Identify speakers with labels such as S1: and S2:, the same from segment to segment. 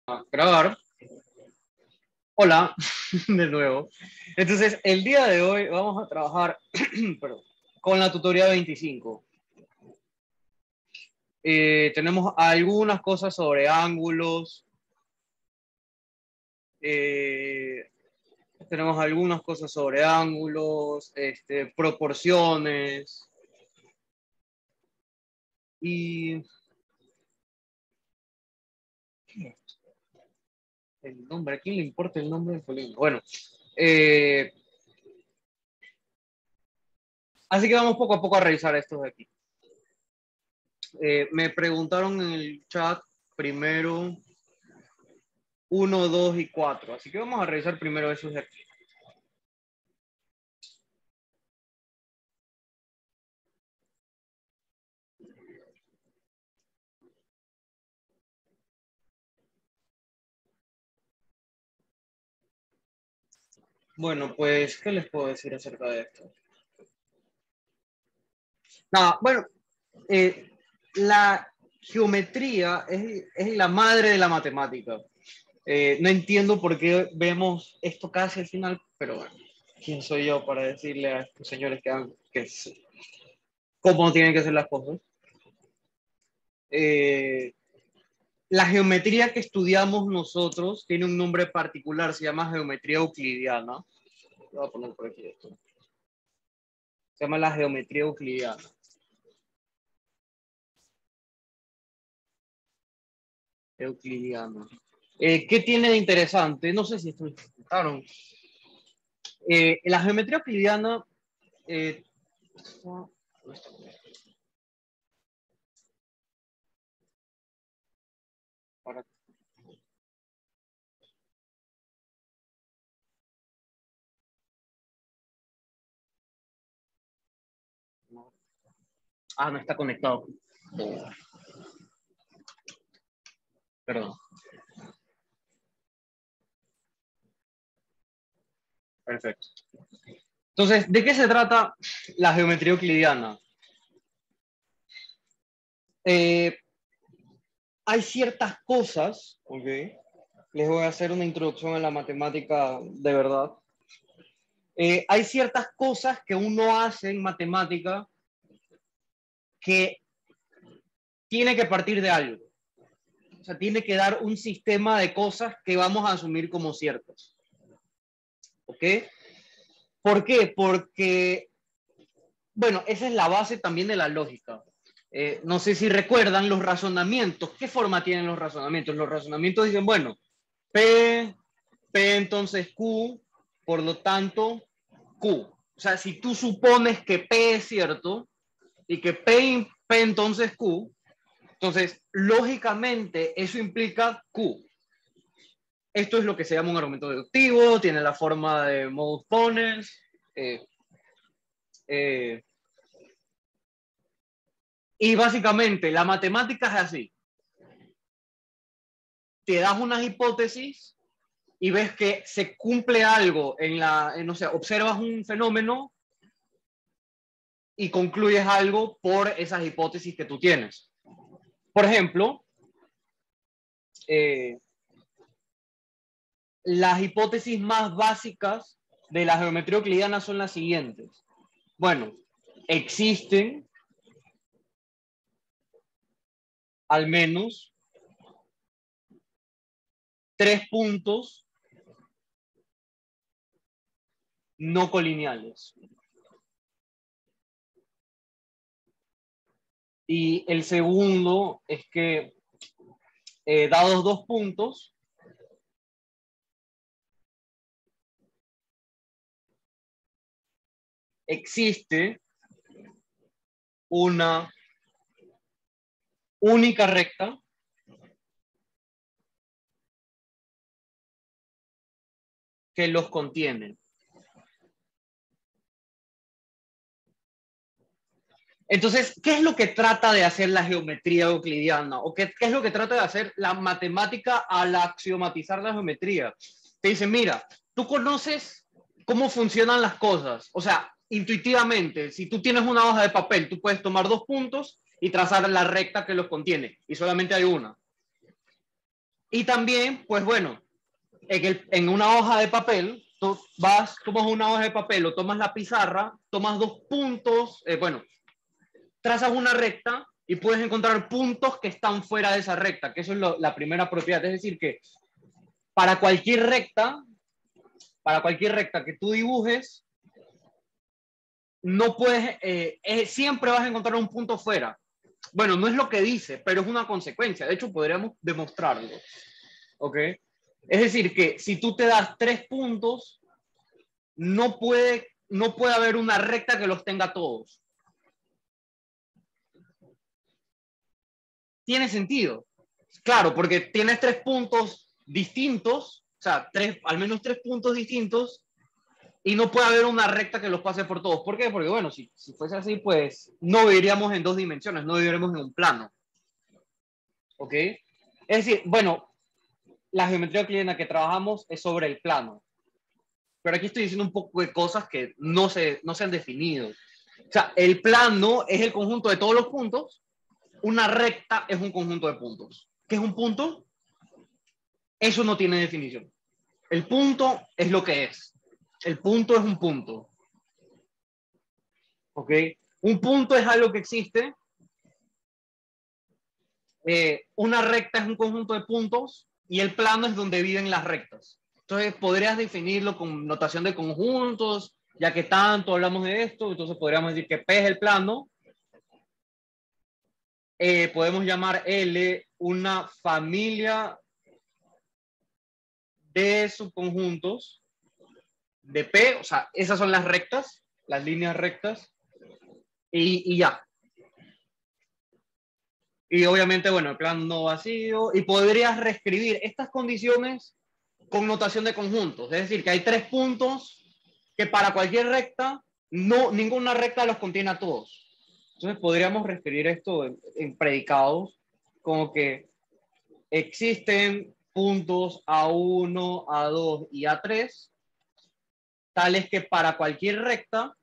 S1: A grabar. Hola, de nuevo. Entonces, el día de hoy vamos a trabajar perdón, con la tutoría 25. Tenemos algunas cosas sobre ángulos. Tenemos algunas cosas sobre ángulos, proporciones. Y el nombre, ¿a quién le importa el nombre del polígono? Bueno, así que vamos poco a poco a revisar estos de aquí. Me preguntaron en el chat primero 1, 2 y 4. Así que vamos a revisar primero esos de aquí. Bueno, pues, ¿qué les puedo decir acerca de esto? Nada, bueno, la geometría es la madre de la matemática. No entiendo por qué vemos esto casi al final, pero bueno, ¿quién soy yo para decirle a estos señores cómo tienen que ser las cosas? La geometría que estudiamos nosotros tiene un nombre particular, se llama geometría euclidiana. Voy a poner por aquí esto. Se llama la geometría euclidiana. Euclidiana. ¿Qué tiene de interesante? No sé si esto lo explicaron. La geometría euclidiana para, no. No está conectado. Perdón. Perfecto. Entonces, ¿de qué se trata la geometría euclidiana? Hay ciertas cosas, ¿ok? Les voy a hacer una introducción a la matemática de verdad. Hay ciertas cosas que uno hace en matemática que tiene que partir de algo. O sea, tiene que dar un sistema de cosas que vamos a asumir como ciertas. ¿Ok? ¿Por qué? Porque, bueno, esa es la base también de la lógica. No sé si recuerdan los razonamientos. ¿Qué forma tienen los razonamientos? Los razonamientos dicen, bueno, P entonces Q, por lo tanto, Q. O sea, si tú supones que P es cierto y que P entonces Q, entonces, lógicamente, eso implica Q. Esto es lo que se llama un argumento deductivo, tiene la forma de modus ponens. Y básicamente, la matemática es así. Te das unas hipótesis y ves que se cumple algo no sé, observas un fenómeno y concluyes algo por esas hipótesis que tú tienes. Por ejemplo, las hipótesis más básicas de la geometría euclidiana son las siguientes. Bueno, existen al menos 3 puntos no colineales. Y el segundo es que, dados 2 puntos, existe una única recta que los contiene. Entonces, ¿qué es lo que trata de hacer la geometría euclidiana? ¿O qué es lo que trata de hacer la matemática al axiomatizar la geometría? Te dice, mira, tú conoces cómo funcionan las cosas. O sea, intuitivamente, si tú tienes una hoja de papel, tú puedes tomar 2 puntos y trazar la recta que los contiene. Y solamente hay una. Y también, pues bueno, en una hoja de papel, tomas una hoja de papel o tomas la pizarra, tomas dos puntos, bueno, trazas una recta y puedes encontrar puntos que están fuera de esa recta, que eso es la primera propiedad. Es decir, que para cualquier recta que tú dibujes, no puedes, siempre vas a encontrar un punto fuera. Bueno, no es lo que dice, pero es una consecuencia. De hecho, podríamos demostrarlo. ¿Ok? Es decir, que si tú te das 3 puntos, no puede haber una recta que los tenga todos. Tiene sentido. Claro, porque tienes 3 puntos distintos, o sea, al menos 3 puntos distintos, y no puede haber una recta que los pase por todos. ¿Por qué? Porque, bueno, si fuese así, pues no viviríamos en 2 dimensiones, no viviríamos en un plano. ¿Ok? Es decir, bueno, la geometría euclidiana en la que trabajamos es sobre el plano. Pero aquí estoy diciendo un poco de cosas que no se han definido. O sea, el plano es el conjunto de todos los puntos, una recta es un conjunto de puntos. ¿Qué es un punto? Eso no tiene definición. El punto es lo que es. El punto es un punto. ¿Ok? Un punto es algo que existe. Una recta es un conjunto de puntos y el plano es donde viven las rectas. Entonces podrías definirlo con notación de conjuntos, ya que tanto hablamos de esto, entonces podríamos decir que P es el plano. Podemos llamar L una familia de subconjuntos de P, o sea, esas son las rectas, las líneas rectas, y ya. Y obviamente, bueno, el plano vacío, y podrías reescribir estas condiciones con notación de conjuntos, es decir, que hay 3 puntos que para cualquier recta, ninguna recta los contiene a todos. Entonces podríamos reescribir esto en predicados, como que existen puntos A1, A2 y A3, tales que para cualquier recta,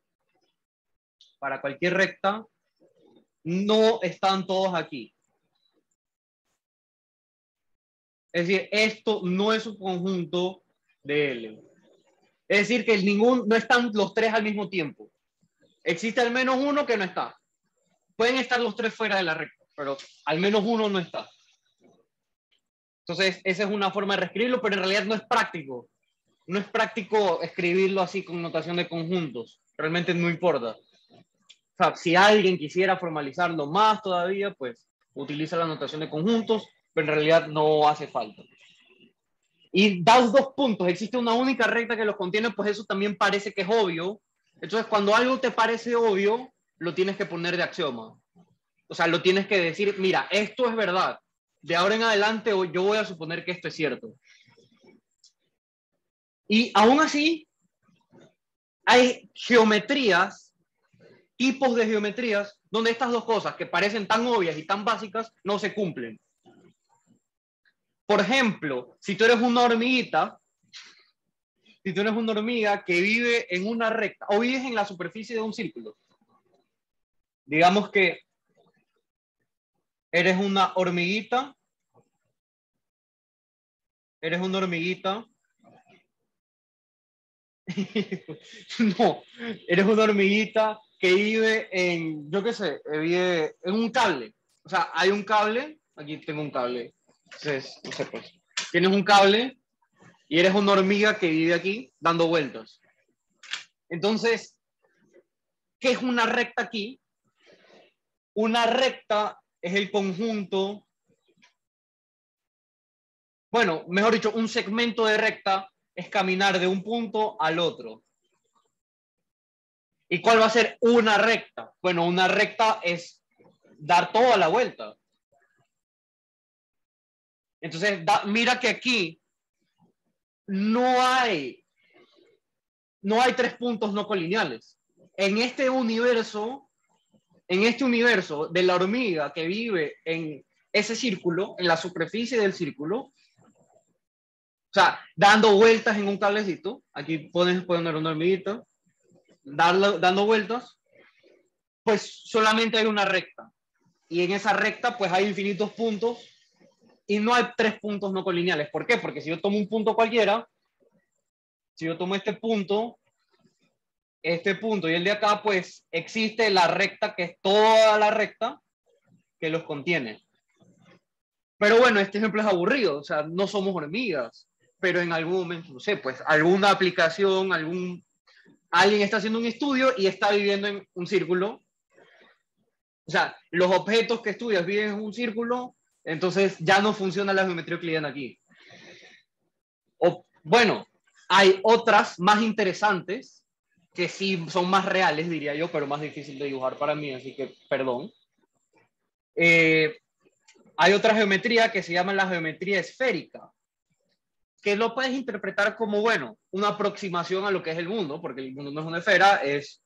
S1: no están todos aquí. Es decir, esto no es un conjunto de L. Es decir, que no están los 3 al mismo tiempo. Existe al menos uno que no está. Pueden estar los 3 fuera de la recta, pero al menos uno no está. Entonces, esa es una forma de reescribirlo, pero en realidad no es práctico. No es práctico escribirlo así con notación de conjuntos. Realmente no importa. O sea, si alguien quisiera formalizarlo más todavía, pues utiliza la notación de conjuntos, pero en realidad no hace falta. Y dados 2 puntos, existe una única recta que los contiene, pues eso también parece que es obvio. Entonces, cuando algo te parece obvio, lo tienes que poner de axioma. O sea, lo tienes que decir, mira, esto es verdad. De ahora en adelante yo voy a suponer que esto es cierto. Y aún así, hay geometrías, tipos de geometrías, donde estas dos cosas que parecen tan obvias y tan básicas no se cumplen. Por ejemplo, si tú eres una hormiguita, si tú eres una hormiga que vive en una recta o vives en la superficie de un círculo, digamos que eres una hormiguita, no, eres una hormiguita que vive en, yo qué sé, vive en un cable. O sea, hay un cable, aquí tengo un cable. Entonces, no sé, pues, tienes un cable y eres una hormiga que vive aquí dando vueltas. Entonces, ¿qué es una recta aquí? Una recta es el conjunto, bueno, mejor dicho, un segmento de recta es caminar de un punto al otro. ¿Y cuál va a ser una recta? Bueno, una recta es dar toda la vuelta. Entonces, mira que aquí no hay 3 puntos no colineales. En este universo de la hormiga que vive en ese círculo, en la superficie del círculo, o sea, dando vueltas en un cablecito, aquí puedes poner una hormiguita, dando vueltas, pues solamente hay una recta. Y en esa recta, pues hay infinitos puntos y no hay tres puntos no colineales. ¿Por qué? Porque si yo tomo un punto cualquiera, si yo tomo este punto y el de acá, pues existe la recta que es toda la recta que los contiene. Pero bueno, este ejemplo es aburrido, o sea, no somos hormigas, pero en algún momento, no sé, pues alguna aplicación, alguien está haciendo un estudio y está viviendo en un círculo. O sea, los objetos que estudias viven en un círculo, entonces ya no funciona la geometría euclidiana aquí. O, bueno, hay otras más interesantes que sí son más reales, diría yo, pero más difícil de dibujar para mí, así que perdón. Hay otra geometría que se llama la geometría esférica, que lo puedes interpretar como, bueno, una aproximación a lo que es el mundo, porque el mundo no es una esfera, es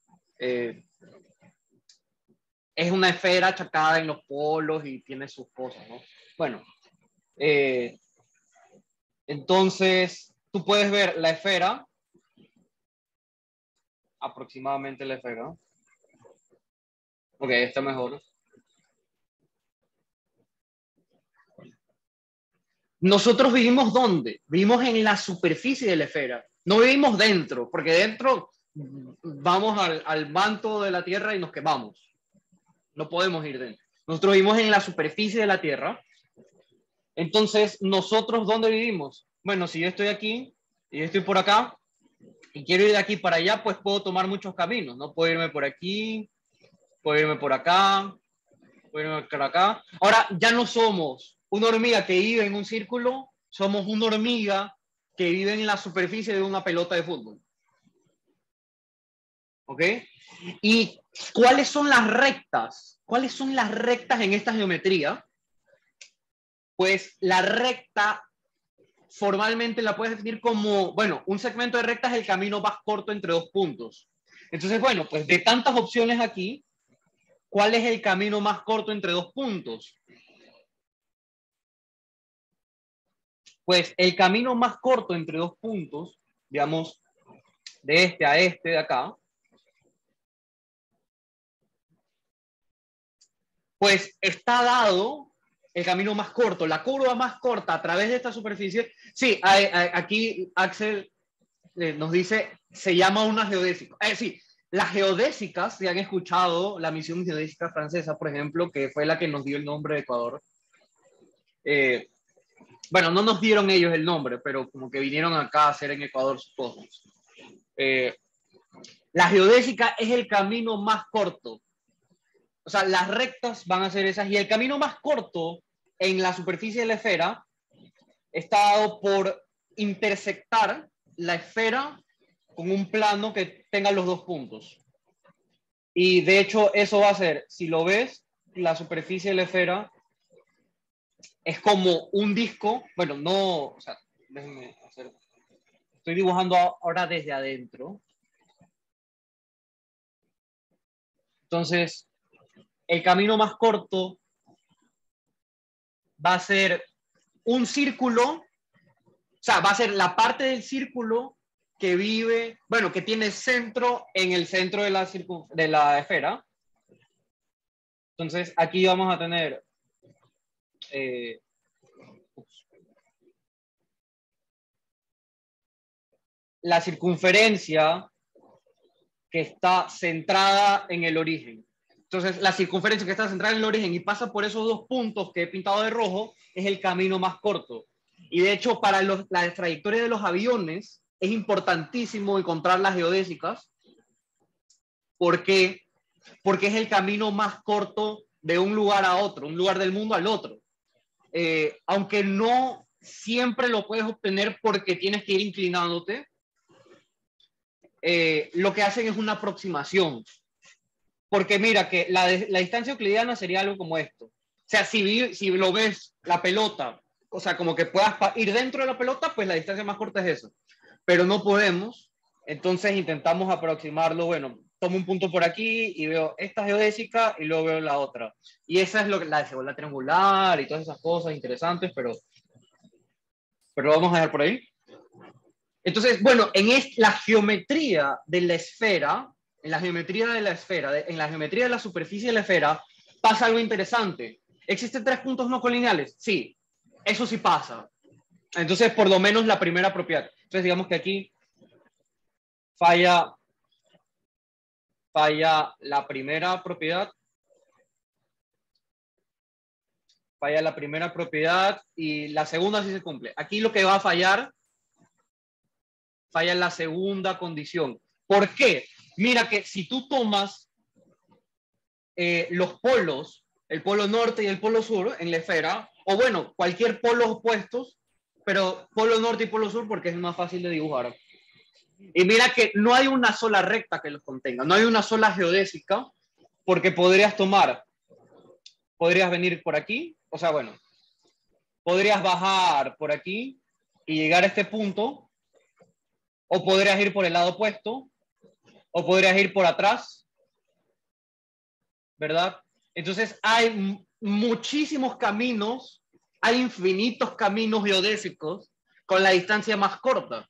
S1: una esfera achacada en los polos y tiene sus cosas, ¿no? Bueno, entonces tú puedes ver la esfera, aproximadamente la esfera. Ok, está mejor. Nosotros vivimos ¿dónde? Vivimos en la superficie de la esfera. No vivimos dentro, porque dentro vamos al manto de la Tierra y nos quemamos. No podemos ir dentro. Nosotros vivimos en la superficie de la Tierra. Entonces, ¿nosotros dónde vivimos? Bueno, si yo estoy aquí y yo estoy por acá y quiero ir de aquí para allá, pues puedo tomar muchos caminos, ¿no? Puedo irme por aquí, puedo irme por acá, puedo irme por acá. Ahora, ya no somos una hormiga que vive en un círculo, somos una hormiga que vive en la superficie de una pelota de fútbol. ¿Ok? ¿Y cuáles son las rectas? ¿Cuáles son las rectas en esta geometría? Pues la recta formalmente la puedes definir como, bueno, un segmento de recta es el camino más corto entre dos puntos. Entonces, bueno, pues de tantas opciones aquí, ¿cuál es el camino más corto entre dos puntos? Pues el camino más corto entre dos puntos, digamos, de este a este de acá, pues está dado el camino más corto, la curva más corta a través de esta superficie. Sí, aquí Axel nos dice, se llama una geodésica. Sí, las geodésicas, si han escuchado la misión geodésica francesa, por ejemplo, que fue la que nos dio el nombre de Ecuador. Bueno, no nos dieron ellos el nombre, pero como que vinieron acá a hacer en Ecuador sus cosas. La geodésica es el camino más corto. O sea, las rectas van a ser esas. Y el camino más corto en la superficie de la esfera está dado por intersectar la esfera con un plano que tenga los dos puntos. Y de hecho, eso va a ser, si lo ves, la superficie de la esfera es como un disco. Bueno, no, o sea, déjenme hacer. Estoy dibujando ahora desde adentro. Entonces, el camino más corto va a ser un círculo, o sea, va a ser la parte del círculo que vive, bueno, que tiene centro en el centro de la esfera. Entonces, aquí vamos a tener la circunferencia que está centrada en el origen. Entonces, la circunferencia que está centrada en el origen y pasa por esos dos puntos que he pintado de rojo es el camino más corto. Y de hecho, para la trayectoria de los aviones es importantísimo encontrar las geodésicas. ¿Por qué? Porque es el camino más corto de un lugar a otro, un lugar del mundo al otro. Aunque no siempre lo puedes obtener porque tienes que ir inclinándote, lo que hacen es una aproximación. Porque mira, que la distancia euclidiana sería algo como esto. O sea, si lo ves, la pelota, o sea, como que puedas ir dentro de la pelota, pues la distancia más corta es eso. Pero no podemos, entonces intentamos aproximarlo. Bueno, tomo un punto por aquí y veo esta geodésica y luego veo la otra. Y esa es la triangular y todas esas cosas interesantes, pero lo vamos a dejar por ahí. Entonces, bueno, la geometría de la esfera, en la geometría de la esfera, en la geometría de la superficie de la esfera, pasa algo interesante. ¿Existen tres puntos no colineales? Sí. eso sí pasa. Entonces, por lo menos la primera propiedad. Entonces, digamos que aquí falla la primera propiedad. Falla la primera propiedad y la segunda sí se cumple. Aquí lo que va a fallar, falla la segunda condición. ¿Por qué? Mira que si tú tomas los polos, el polo norte y el polo sur en la esfera, o bueno, cualquier polo opuestos, pero polo norte y polo sur porque es más fácil de dibujar. Y mira que no hay una sola recta que los contenga, no hay una sola geodésica, porque podrías venir por aquí, o sea, bueno, podrías bajar por aquí y llegar a este punto, o podrías ir por el lado opuesto, o podrías ir por atrás, ¿verdad? Entonces hay muchísimos caminos, hay infinitos caminos geodésicos con la distancia más corta,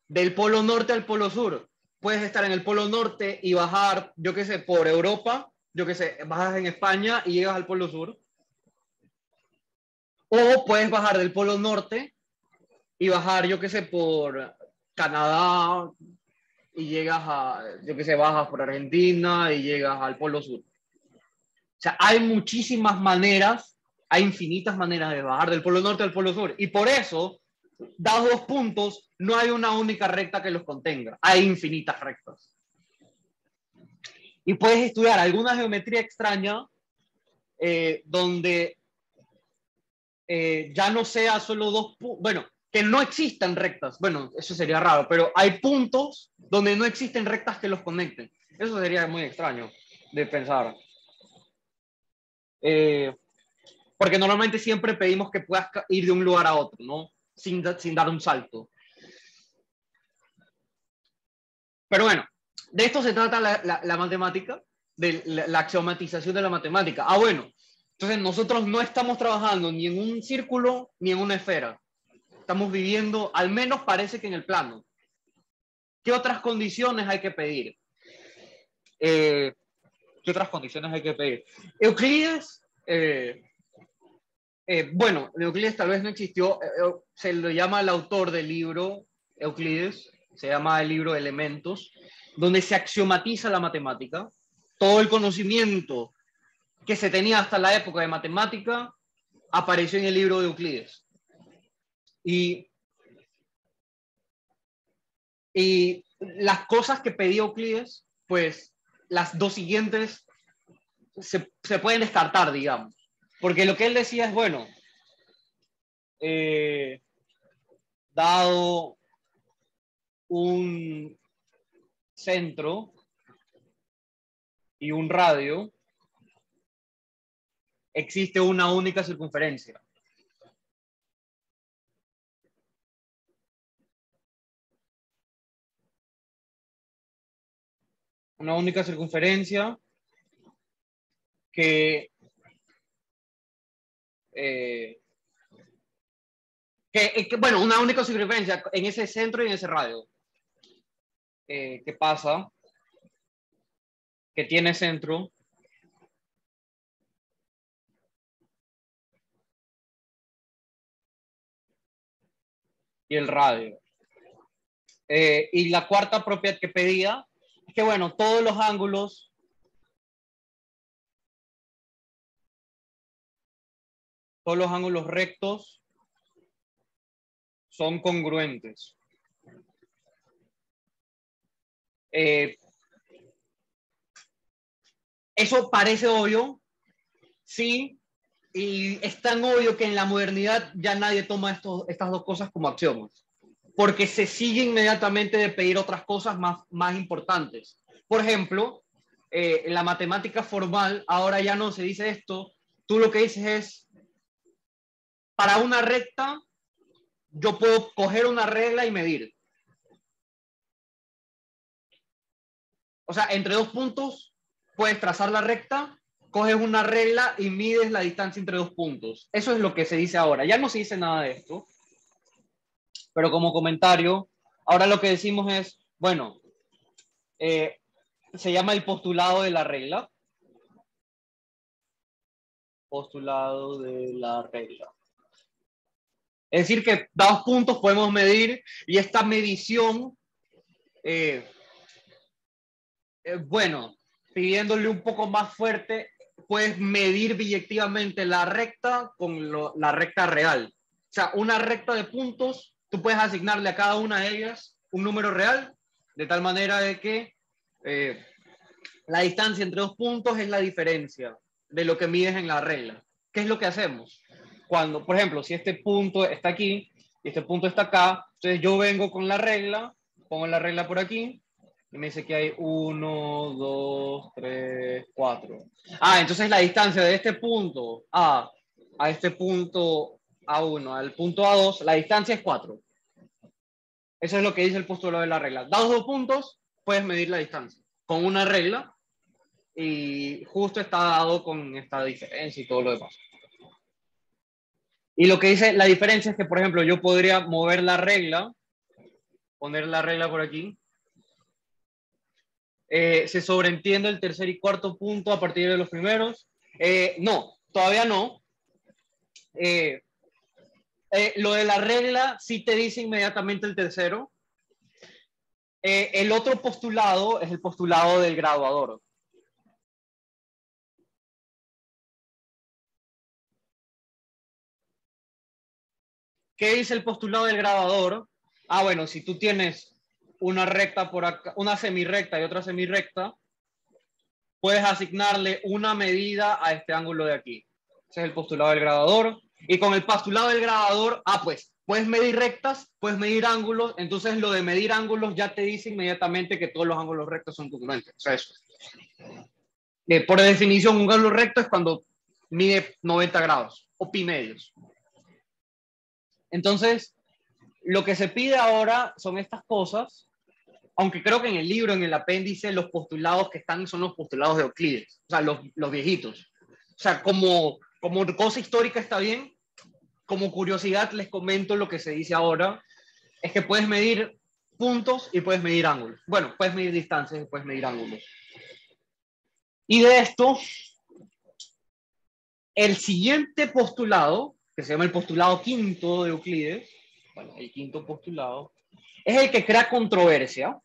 S1: del polo norte al polo sur. Puedes estar en el polo norte y bajar, yo qué sé, por Europa, yo qué sé, bajas en España y llegas al polo sur. O puedes bajar del polo norte y bajar, yo qué sé, por Canadá y llegas a, yo qué sé, bajas por Argentina y llegas al polo sur. O sea, hay muchísimas maneras, hay infinitas maneras de bajar del polo norte al polo sur. Y por eso, dados dos puntos, no hay una única recta que los contenga. Hay infinitas rectas. Y puedes estudiar alguna geometría extraña donde ya no sea solo dos puntos. Bueno, que no existan rectas. Bueno, eso sería raro, pero hay puntos donde no existen rectas que los conecten. Eso sería muy extraño de pensar. Porque normalmente siempre pedimos que puedas ir de un lugar a otro, ¿no? Sin dar un salto. Pero bueno, de esto se trata la matemática, de la axiomatización de la matemática. Ah, bueno, entonces nosotros no estamos trabajando ni en un círculo ni en una esfera. Estamos viviendo, al menos parece que en el plano. ¿Qué otras condiciones hay que pedir? ¿Qué otras condiciones hay que pedir? Euclides, bueno, Euclides tal vez no existió, se lo llama el autor del libro Euclides, se llama el libro Elementos, donde se axiomatiza la matemática. Todo el conocimiento que se tenía hasta la época de matemática apareció en el libro de Euclides. Y las cosas que pedía Euclides, pues las dos siguientes se pueden descartar, digamos. Porque lo que él decía es, bueno, dado un centro y un radio, existe una única circunferencia. Una única circunferencia que, bueno, una única circunferencia en ese centro y en ese radio. ¿Qué pasa? Que tiene centro y el radio. Y la cuarta propiedad que pedía es que, bueno, todos los ángulos rectos son congruentes. Eso parece obvio, sí, y es tan obvio que en la modernidad ya nadie toma estas dos cosas como axiomas, porque se sigue inmediatamente de pedir otras cosas más importantes. Por ejemplo, en la matemática formal, ahora ya no se dice esto, tú lo que dices es, para una recta, yo puedo coger una regla y medir. O sea, entre dos puntos puedes trazar la recta, coges una regla y mides la distancia entre dos puntos. Eso es lo que se dice ahora. Ya no se dice nada de esto, pero como comentario, ahora lo que decimos es, bueno, se llama el postulado de la regla. Postulado de la regla. Es decir, que dados puntos podemos medir, y esta medición, bueno, pidiéndole un poco más fuerte, puedes medir biyectivamente la recta con la recta real. O sea, una recta de puntos, tú puedes asignarle a cada una de ellas un número real, de tal manera de que la distancia entre dos puntos es la diferencia de lo que mides en la regla. ¿Qué es lo que hacemos? Cuando, por ejemplo, si este punto está aquí y este punto está acá, entonces yo vengo con la regla, pongo la regla por aquí, y me dice que hay 1, 2, 3, 4. Ah, entonces la distancia de este punto a este punto A1, al punto A2, la distancia es 4. Eso es lo que dice el postulado de la regla. Dados dos puntos, puedes medir la distancia con una regla, y justo está dado con esta diferencia y todo lo demás. Y lo que dice la diferencia es que, por ejemplo, yo podría mover la regla, poner la regla por aquí. Se sobreentiende el tercer y cuarto punto a partir de los primeros. No, todavía no. Lo de la regla sí te dice inmediatamente el tercero. El otro postulado es el postulado del graduador. ¿Qué dice el postulado del graduador? Ah, bueno, si tú tienes una recta por acá, una semirrecta y otra semirrecta, puedes asignarle una medida a este ángulo de aquí. Ese es el postulado del graduador. Y con el postulado del graduador, pues puedes medir rectas, puedes medir ángulos. Entonces lo de medir ángulos ya te dice inmediatamente que todos los ángulos rectos son congruentes. O sea, eso. Por definición, un ángulo recto es cuando mide 90 grados o pi medios. Entonces, lo que se pide ahora son estas cosas, aunque creo que en el libro, en el apéndice, los postulados que están son los postulados de Euclides, o sea, los viejitos. O sea, como cosa histórica está bien, como curiosidad les comento lo que se dice ahora, es que puedes medir puntos y puedes medir ángulos. Bueno, puedes medir distancias y puedes medir ángulos. Y de esto, el siguiente postulado, que se llama el postulado quinto de Euclides, bueno, el quinto postulado, es el que crea controversia.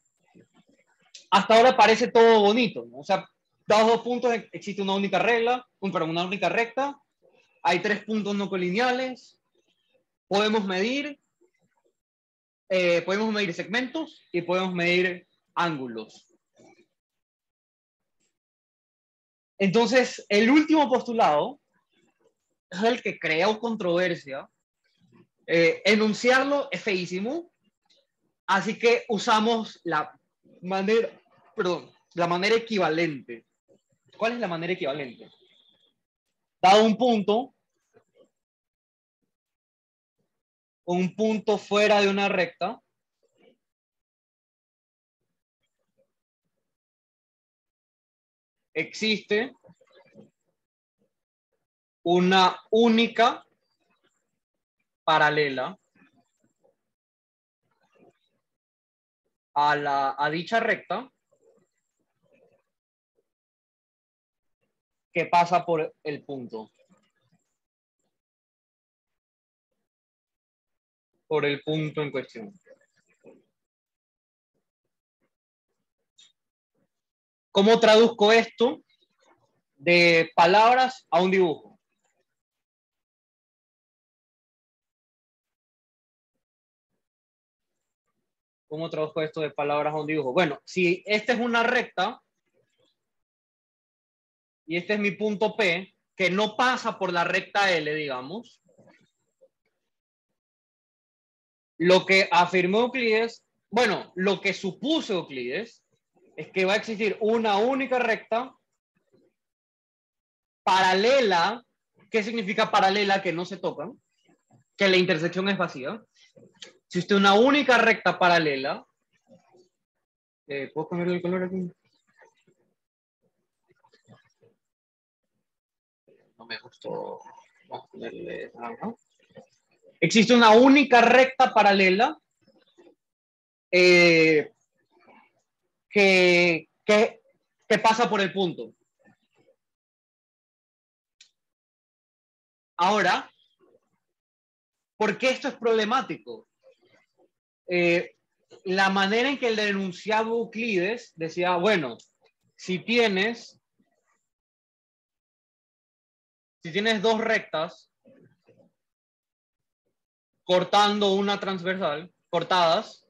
S1: Hasta ahora parece todo bonito, ¿no? O sea, dados dos puntos existe una única regla, una única recta, hay tres puntos no colineales, podemos medir segmentos y podemos medir ángulos. Entonces, el último postulado es el que crea controversia. Enunciarlo es feísimo, así que usamos la manera equivalente. ¿Cuál es la manera equivalente? Dado un punto fuera de una recta, existe una única paralela a dicha recta que pasa por el punto. Por el punto en cuestión. ¿Cómo traduzco esto de palabras a un dibujo? ¿Cómo traduzco esto de palabras a un dibujo? Bueno, si esta es una recta y este es mi punto P, que no pasa por la recta L, digamos, lo que afirmó Euclides, bueno, lo que supuso Euclides, es que va a existir una única recta paralela. ¿Qué significa paralela? Que no se tocan, que la intersección es vacía. Existe una única recta paralela. ¿Puedo cambiar el color aquí? No me gustó. Vamos a ponerle naranja. Existe una única recta paralela que pasa por el punto. Ahora, ¿Por qué esto es problemático? La manera en que el enunciaba Euclides decía, bueno, si tienes dos rectas cortando una transversal, cortadas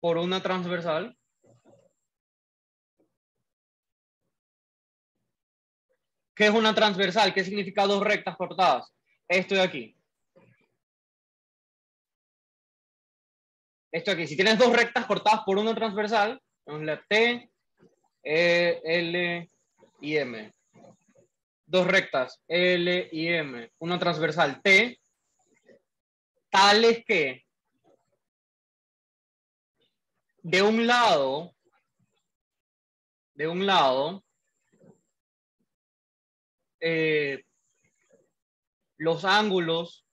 S1: por una transversal, ¿qué es una transversal? ¿Qué significa dos rectas cortadas? Esto de aquí. Esto de aquí. Si tienes dos rectas cortadas por una transversal, la T, L y M. Dos rectas, L y M. Una transversal T, tales que de un lado, los ángulos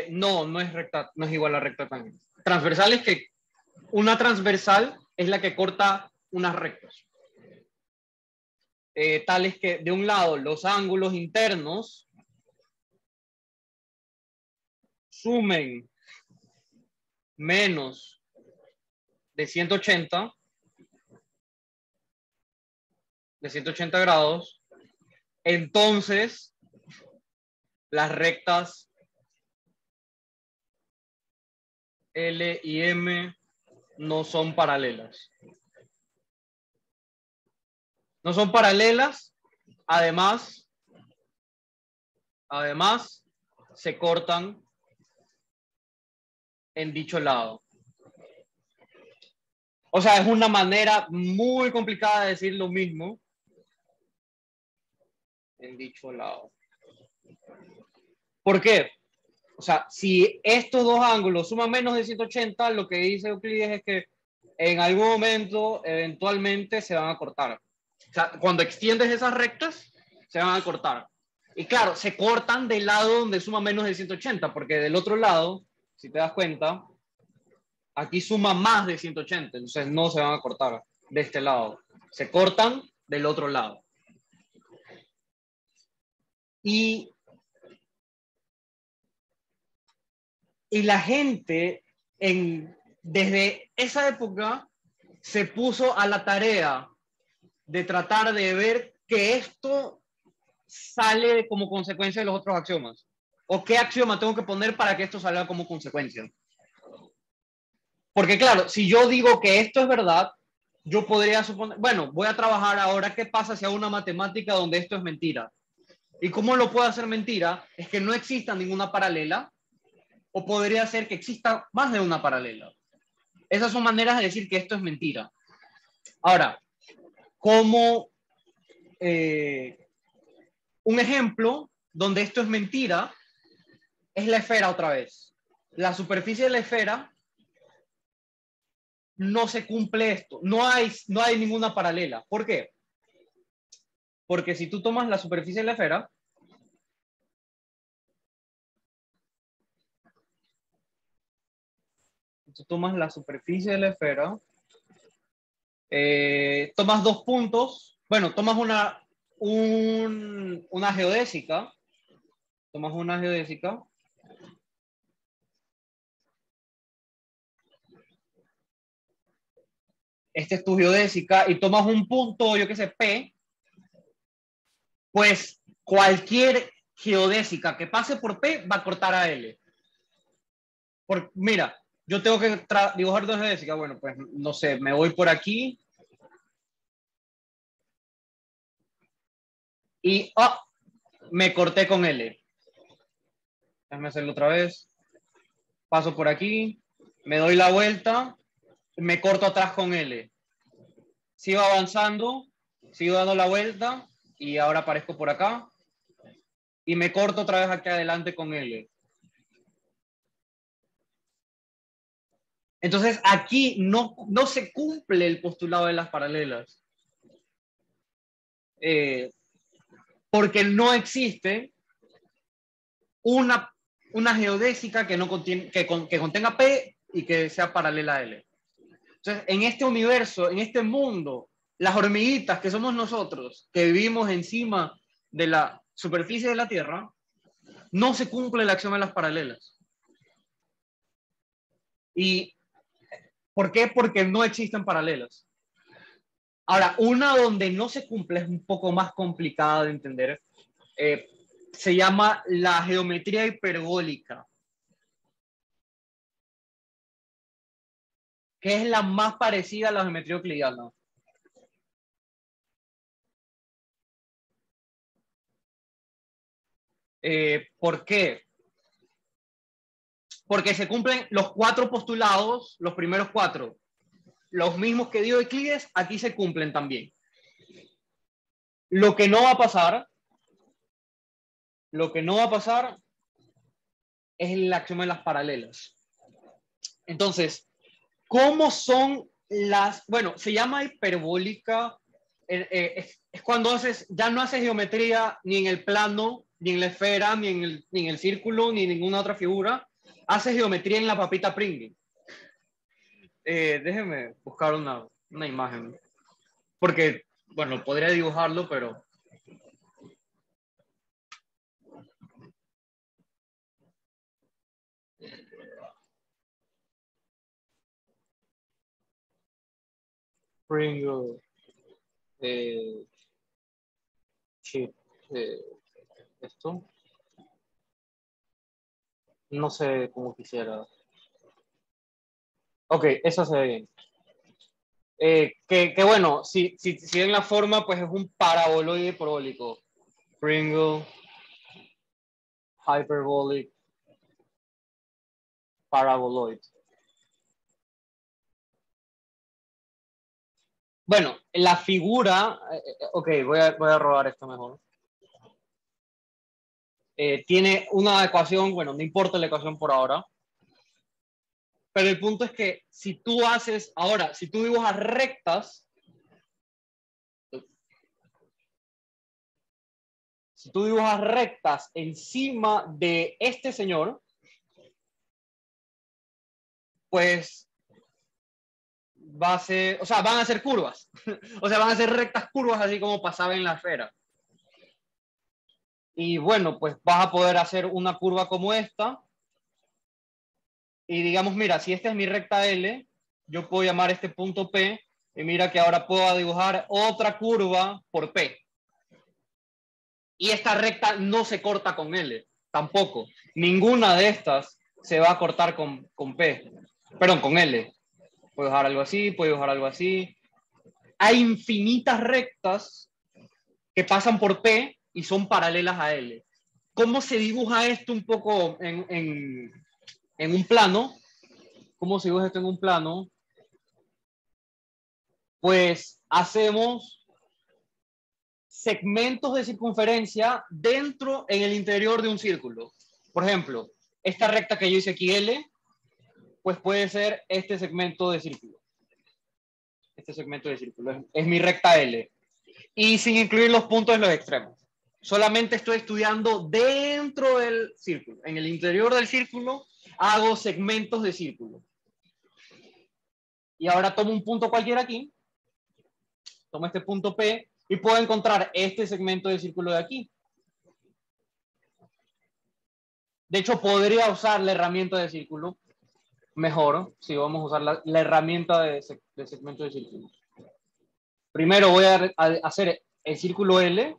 S1: no es recta, no es igual a recta tangente. Transversal es que una transversal es la que corta unas rectas. Tales que de un lado los ángulos internos sumen menos de 180 grados, entonces las rectas L y M no son paralelas. No son paralelas, además se cortan en dicho lado. O sea, es una manera muy complicada de decir lo mismo en dicho lado. ¿Por qué? O sea, si estos dos ángulos suman menos de 180, lo que dice Euclides es que en algún momento, eventualmente, se van a cortar. O sea, cuando extiendes esas rectas, se van a cortar. Y claro, se cortan del lado donde suma menos de 180, porque del otro lado, si te das cuenta, aquí suma más de 180, entonces no se van a cortar de este lado. Se cortan del otro lado. Y la gente, desde esa época, se puso a la tarea de tratar de ver que esto sale como consecuencia de los otros axiomas. ¿O qué axioma tengo que poner para que esto salga como consecuencia? Porque claro, si yo digo que esto es verdad, yo podría suponer, bueno, voy a trabajar ahora, ¿qué pasa si hago una matemática donde esto es mentira? ¿Y cómo lo puedo hacer mentira? Es que no exista ninguna paralela, o podría ser que exista más de una paralela. Esas son maneras de decir que esto es mentira. Ahora, como un ejemplo donde esto es mentira es la esfera otra vez. La superficie de la esfera no se cumple esto. No hay ninguna paralela. ¿Por qué? Porque si tú tomas la superficie de la esfera, tomas dos puntos, bueno, tomas una geodésica, esta es tu geodésica, y tomas un punto, yo qué sé, P, pues cualquier geodésica que pase por P va a cortar a L. Mira, yo tengo que dibujar dos geodésicas, bueno, pues no sé, me voy por aquí y me corté con L. Déjame hacerlo otra vez. Paso por aquí, me doy la vuelta, me corto atrás con L. Sigo avanzando, sigo dando la vuelta y ahora aparezco por acá y me corto otra vez aquí adelante con L. Entonces aquí no se cumple el postulado de las paralelas. Porque no existe una geodésica que contenga P y que sea paralela a L. Entonces, en este universo, en este mundo, las hormiguitas que somos nosotros, que vivimos encima de la superficie de la Tierra, no se cumple el axioma de las paralelas. ¿Y por qué? Porque no existen paralelas. Ahora, una donde no se cumple es un poco más complicada de entender. Se llama la geometría hiperbólica, que es la más parecida a la geometría euclidiana. ¿Por qué? Porque se cumplen los 4 postulados, los primeros 4. Los mismos que dio Euclides, aquí se cumplen también. Lo que no va a pasar es el axioma de las paralelas. Entonces, ¿cómo son las? Bueno, se llama hiperbólica. Es cuando ya no haces geometría ni en el plano, ni en la esfera, ni en el círculo, ni en ninguna otra figura. Haces geometría en la papita Pringles. Déjeme buscar una imagen. Porque, bueno, podría dibujarlo, pero... Pringle. Chip. Esto. No sé cómo quisiera. Ok, eso se ve bien. Que bueno, si ven la forma, pues es un paraboloide hiperbólico. Pringle, hyperbolic, paraboloid. Bueno, la figura, ok, voy a robar esto mejor. Tiene una ecuación, bueno, no importa la ecuación por ahora, pero el punto es que si tú dibujas rectas, encima de este señor, pues van a ser curvas. O sea, van a ser rectas curvas, así como pasaba en la esfera. Y bueno, pues vas a poder hacer una curva como esta. Y digamos, mira, si esta es mi recta L, yo puedo llamar este punto P. Y mira que ahora puedo dibujar otra curva por P. Y esta recta no se corta con L, tampoco. Ninguna de estas se va a cortar con P. Perdón, con L. Puedo dibujar algo así, puedo dibujar algo así. Hay infinitas rectas que pasan por P y son paralelas a L. ¿Cómo se dibuja esto un poco en un plano? ¿Cómo se dibuja esto en un plano? Pues hacemos segmentos de circunferencia en el interior de un círculo. Por ejemplo, esta recta que yo hice aquí, L, pues puede ser este segmento de círculo. Este segmento de círculo es mi recta L. Y sin incluir los puntos en los extremos. Solamente estoy estudiando dentro del círculo. En el interior del círculo hago segmentos de círculo. Y ahora tomo un punto cualquiera aquí. Tomo este punto P y puedo encontrar este segmento de círculo de aquí. De hecho, podría usar la herramienta de círculo mejor si vamos a usar la herramienta de segmento de círculo. Primero voy a hacer el círculo L.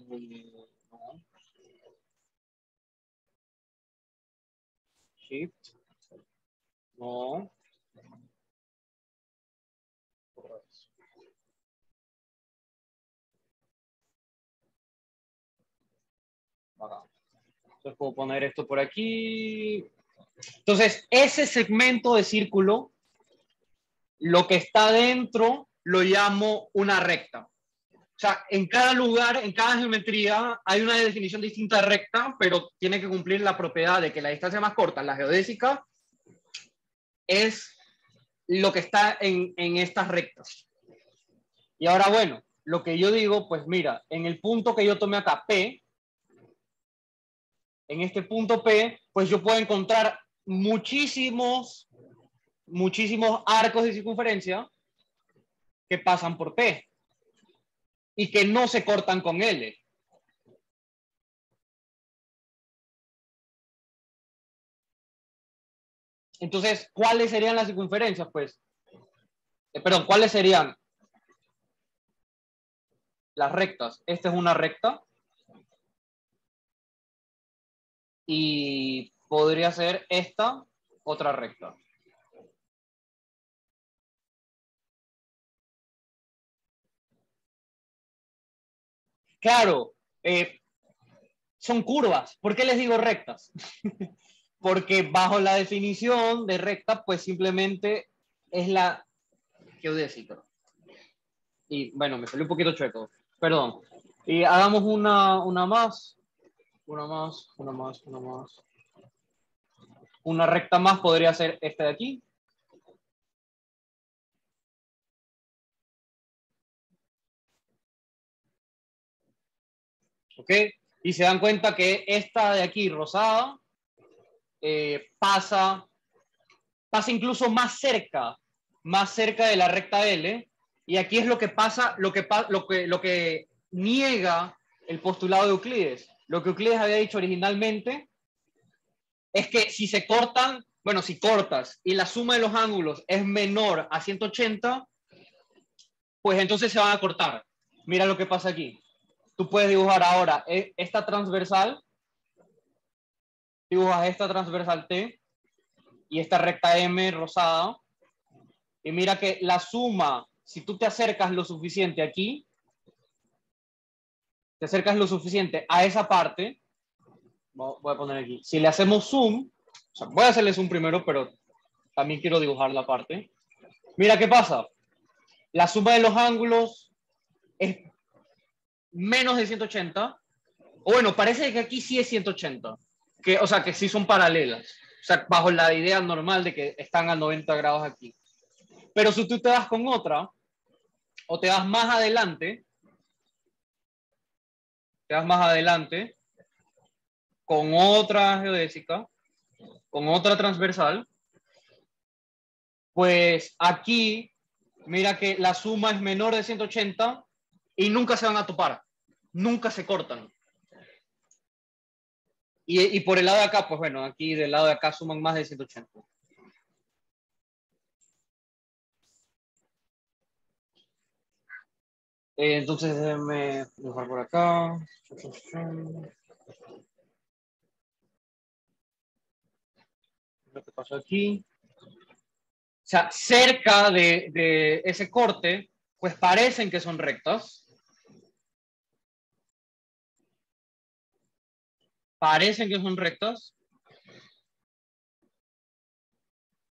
S1: No. Shift. No. Acá. Entonces puedo poner esto por aquí. Entonces, ese segmento de círculo, lo que está dentro, lo llamo una recta. O sea, en cada lugar, en cada geometría, hay una definición distinta de recta, pero tiene que cumplir la propiedad de que la distancia más corta, la geodésica, es lo que está en estas rectas. Y ahora, bueno, lo que yo digo, pues mira, en el punto que yo tomé acá, P, en este punto P, pues yo puedo encontrar muchísimos arcos de circunferencia que pasan por P. y que no se cortan con L. Entonces, ¿cuáles serían las circunferencias? Pues, perdón, ¿cuáles serían las rectas? Esta es una recta y podría ser esta otra recta. Claro, son curvas. ¿Por qué les digo rectas? Porque bajo la definición de recta, pues simplemente es la geodésica. Y bueno, me salió un poquito chueco, perdón. Y hagamos una más, una más, una más, una más. Una recta más podría ser esta de aquí. ¿Ok? Y se dan cuenta que esta de aquí, rosada, pasa incluso más cerca de la recta L. Y aquí es lo que pasa, lo que niega el postulado de Euclides. Lo que Euclides había dicho originalmente es que si se cortan, bueno, si cortas y la suma de los ángulos es menor a 180, pues entonces se van a cortar. Mira lo que pasa aquí. Tú puedes dibujar ahora esta transversal, dibujas esta transversal T y esta recta M rosada, y mira que la suma, si tú te acercas lo suficiente aquí, te acercas lo suficiente a esa parte, voy a poner aquí, si le hacemos zoom, o sea, voy a hacerle zoom primero, pero también quiero dibujar la parte. Mira qué pasa. La suma de los ángulos es menos de 180. O bueno, parece que aquí sí es 180. Que, o sea, que sí son paralelas. O sea, bajo la idea normal de que están a 90 grados aquí. Pero si tú te vas con otra, o te vas más adelante, con otra geodésica, con otra transversal, pues aquí, mira que la suma es menor de 180 y nunca se van a topar, nunca se cortan. Y por el lado de acá, pues bueno, aquí del lado de acá suman más de 180. Entonces déjenme dibujar por acá. Lo que pasó aquí. O sea, cerca de ese corte, pues parecen que son rectas. Parecen que son rectas.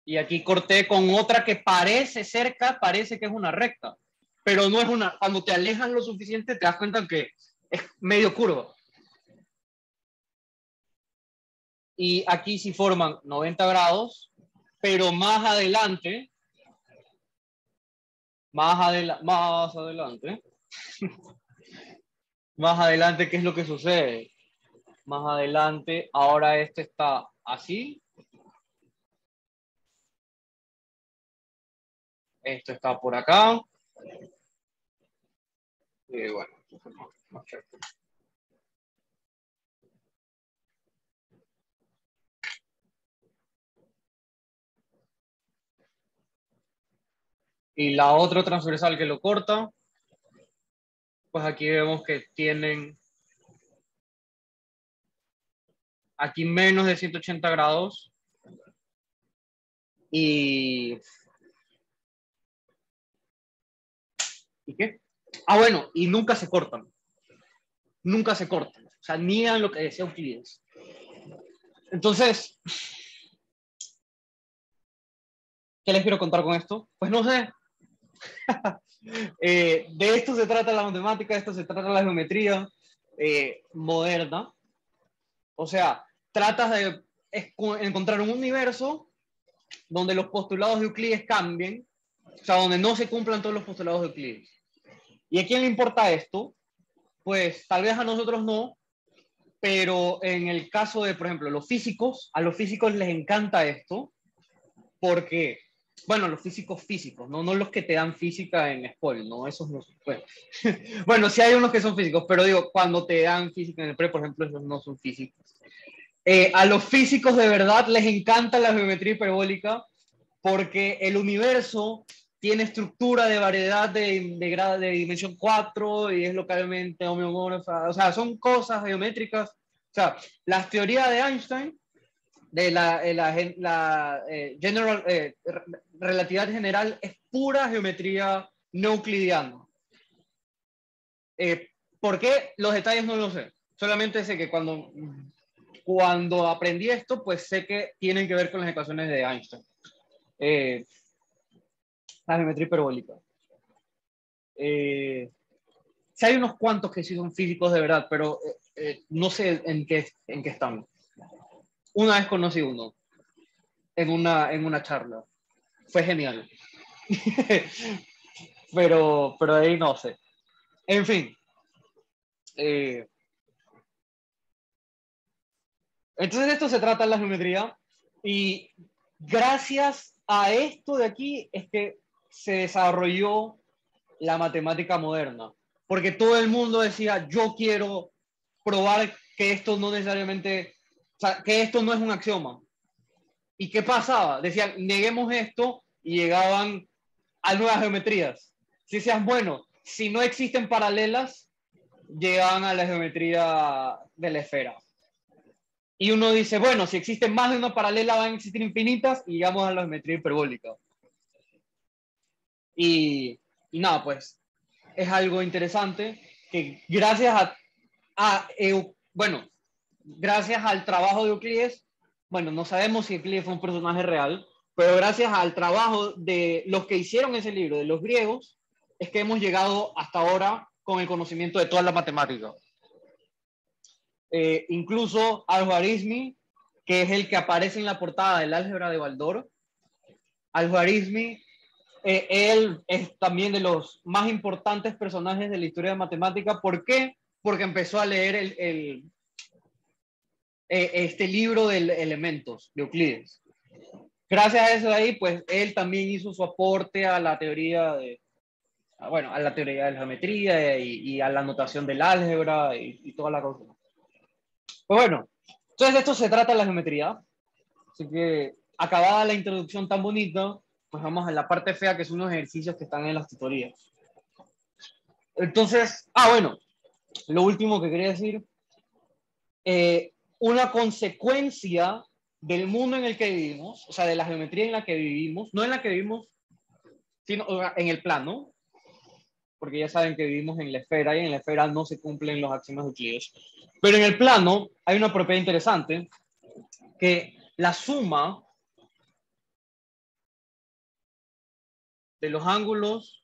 S1: Y aquí corté con otra que parece cerca, parece que es una recta. Pero no es una. Cuando te alejas lo suficiente, te das cuenta que es medio curva. Y aquí sí forman 90 grados, pero más adelante, más adelante, más adelante, ¿qué es lo que sucede? Más adelante, ahora este está así. Esto está por acá. Y bueno, y la otra transversal que lo corta, pues aquí vemos que tienen aquí menos de 180 grados y ¿y qué? Ah, bueno, y nunca se cortan. Nunca se cortan. O sea, niegan lo que decía Euclides. Entonces, ¿qué les quiero contar con esto? Pues no sé. De esto se trata la matemática, de esto se trata la geometría moderna. O sea, tratas de encontrar un universo donde los postulados de Euclides cambien, o sea, donde no se cumplan todos los postulados de Euclides. ¿Y a quién le importa esto? Pues tal vez a nosotros no, pero en el caso de, por ejemplo, los físicos, a los físicos les encanta esto, porque Bueno, los físicos físicos, no los que te dan física en SPOIL, no, esos no. Bueno, bueno, sí hay unos que son físicos, pero digo, cuando te dan física en el pre, por ejemplo, esos no son físicos. A los físicos de verdad les encanta la geometría hiperbólica porque el universo tiene estructura de variedad de dimensión 4 y es localmente homeomorfa. O sea, son cosas geométricas. O sea, las teorías de Einstein, de relatividad general, es pura geometría no euclidiana. ¿Por qué? Los detalles no lo sé. Solamente sé que cuando aprendí esto, pues sé que tienen que ver con las ecuaciones de Einstein. La geometría hiperbólica. Sí hay unos cuantos que sí son físicos de verdad, pero no sé en qué están. Una vez conocí uno en una charla. Fue genial. pero ahí no sé. En fin. Entonces de esto se trata la geometría y gracias a esto de aquí es que se desarrolló la matemática moderna, porque todo el mundo decía, yo quiero probar que esto no necesariamente, o sea, que esto no es un axioma. ¿Y qué pasaba? Decían, neguemos esto y llegaban a nuevas geometrías. Si decían, bueno, si no existen paralelas, llegaban a la geometría de la esfera. Y uno dice, bueno, si existen más de una paralela, van a existir infinitas y llegamos a la geometría hiperbólica. Y nada, pues es algo interesante que bueno, gracias al trabajo de Euclides, bueno, no sabemos si Euclides fue un personaje real, pero gracias al trabajo de los que hicieron ese libro, de los griegos, es que hemos llegado hasta ahora con el conocimiento de toda la matemática. Incluso Al-Khwarizmi, que es el que aparece en la portada del álgebra de Baldor, Al-Khwarizmi, él es también de los más importantes personajes de la historia de matemática. ¿Por qué? Porque empezó a leer este libro de elementos de Euclides. Gracias a eso de ahí, pues él también hizo su aporte a la teoría bueno, a la teoría de la geometría y a la notación del álgebra y toda la cosa. Pues bueno, entonces de esto se trata la geometría. Así que, acabada la introducción tan bonita, pues vamos a la parte fea, que son los ejercicios que están en las tutorías. Entonces, bueno, lo último que quería decir, una consecuencia del mundo en el que vivimos, o sea, de la geometría en la que vivimos, no en la que vivimos, sino en el plano, porque ya saben que vivimos en la esfera y en la esfera no se cumplen los axiomas euclideanos. Pero en el plano hay una propiedad interesante, que la suma de los ángulos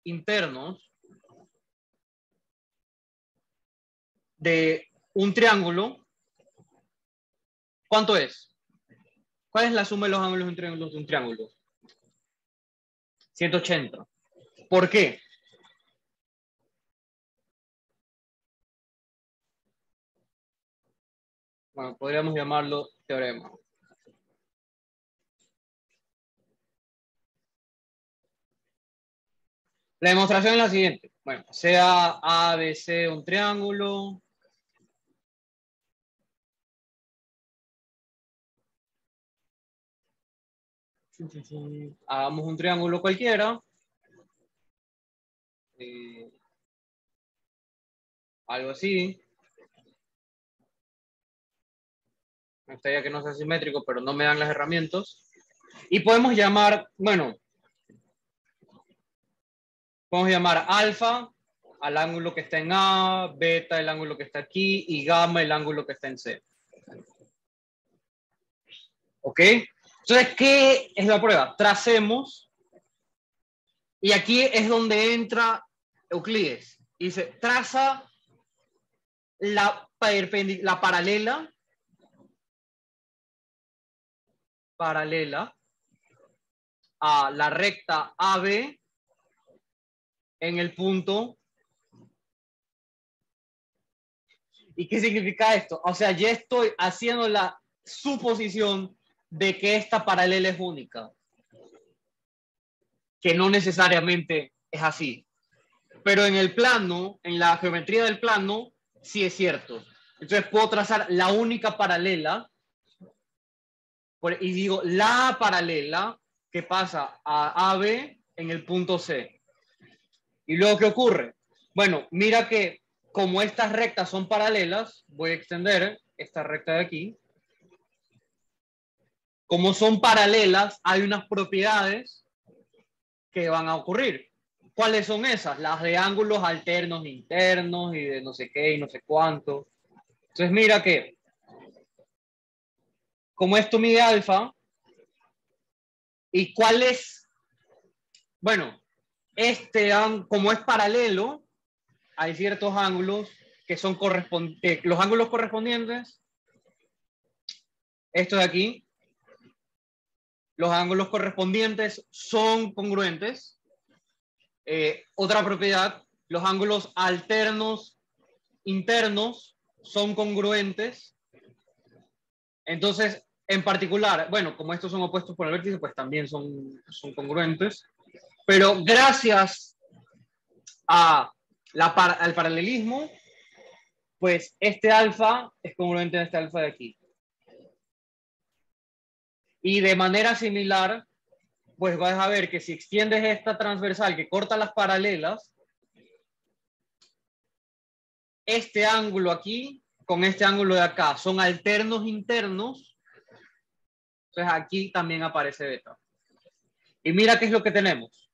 S1: internos de un triángulo, ¿cuánto es? ¿Cuál es la suma de los ángulos de un triángulo? 180. ¿Por qué? Bueno, podríamos llamarlo teorema. La demostración es la siguiente. Bueno, sea ABC un triángulo. Hagamos un triángulo cualquiera. Algo así. Me gustaría que no sea simétrico, pero no me dan las herramientas. Y podemos llamar, bueno, podemos llamar alfa al ángulo que está en A, beta el ángulo que está aquí y gamma el ángulo que está en C. ¿Ok? Entonces, ¿qué es la prueba? Tracemos, y aquí es donde entra Euclides. Dice, traza la paralela a la recta AB en el punto. ¿Y qué significa esto? O sea, ya estoy haciendo la suposición de que esta paralela es única, que no necesariamente es así. Pero en el plano, en la geometría del plano, sí es cierto. Entonces puedo trazar la única paralela, y digo la paralela que pasa a AB en el punto C. ¿Y luego qué ocurre? Bueno, mira que como estas rectas son paralelas, voy a extender esta recta de aquí. Como son paralelas, hay unas propiedades que van a ocurrir. ¿Cuáles son esas? Las de ángulos alternos internos y de no sé qué y no sé cuánto. Entonces mira que como esto mide alfa, ¿y cuál es? Bueno, como es paralelo, hay ciertos ángulos que son los ángulos correspondientes, esto de aquí, los ángulos correspondientes son congruentes. Otra propiedad, los ángulos alternos internos son congruentes. Entonces, en particular, bueno, como estos son opuestos por el vértice, pues también son congruentes. Pero gracias al paralelismo, pues este alfa es congruente a este alfa de aquí. Y de manera similar, pues vas a ver que si extiendes esta transversal que corta las paralelas, este ángulo aquí con este ángulo de acá son alternos internos, entonces aquí también aparece beta. Y mira qué es lo que tenemos.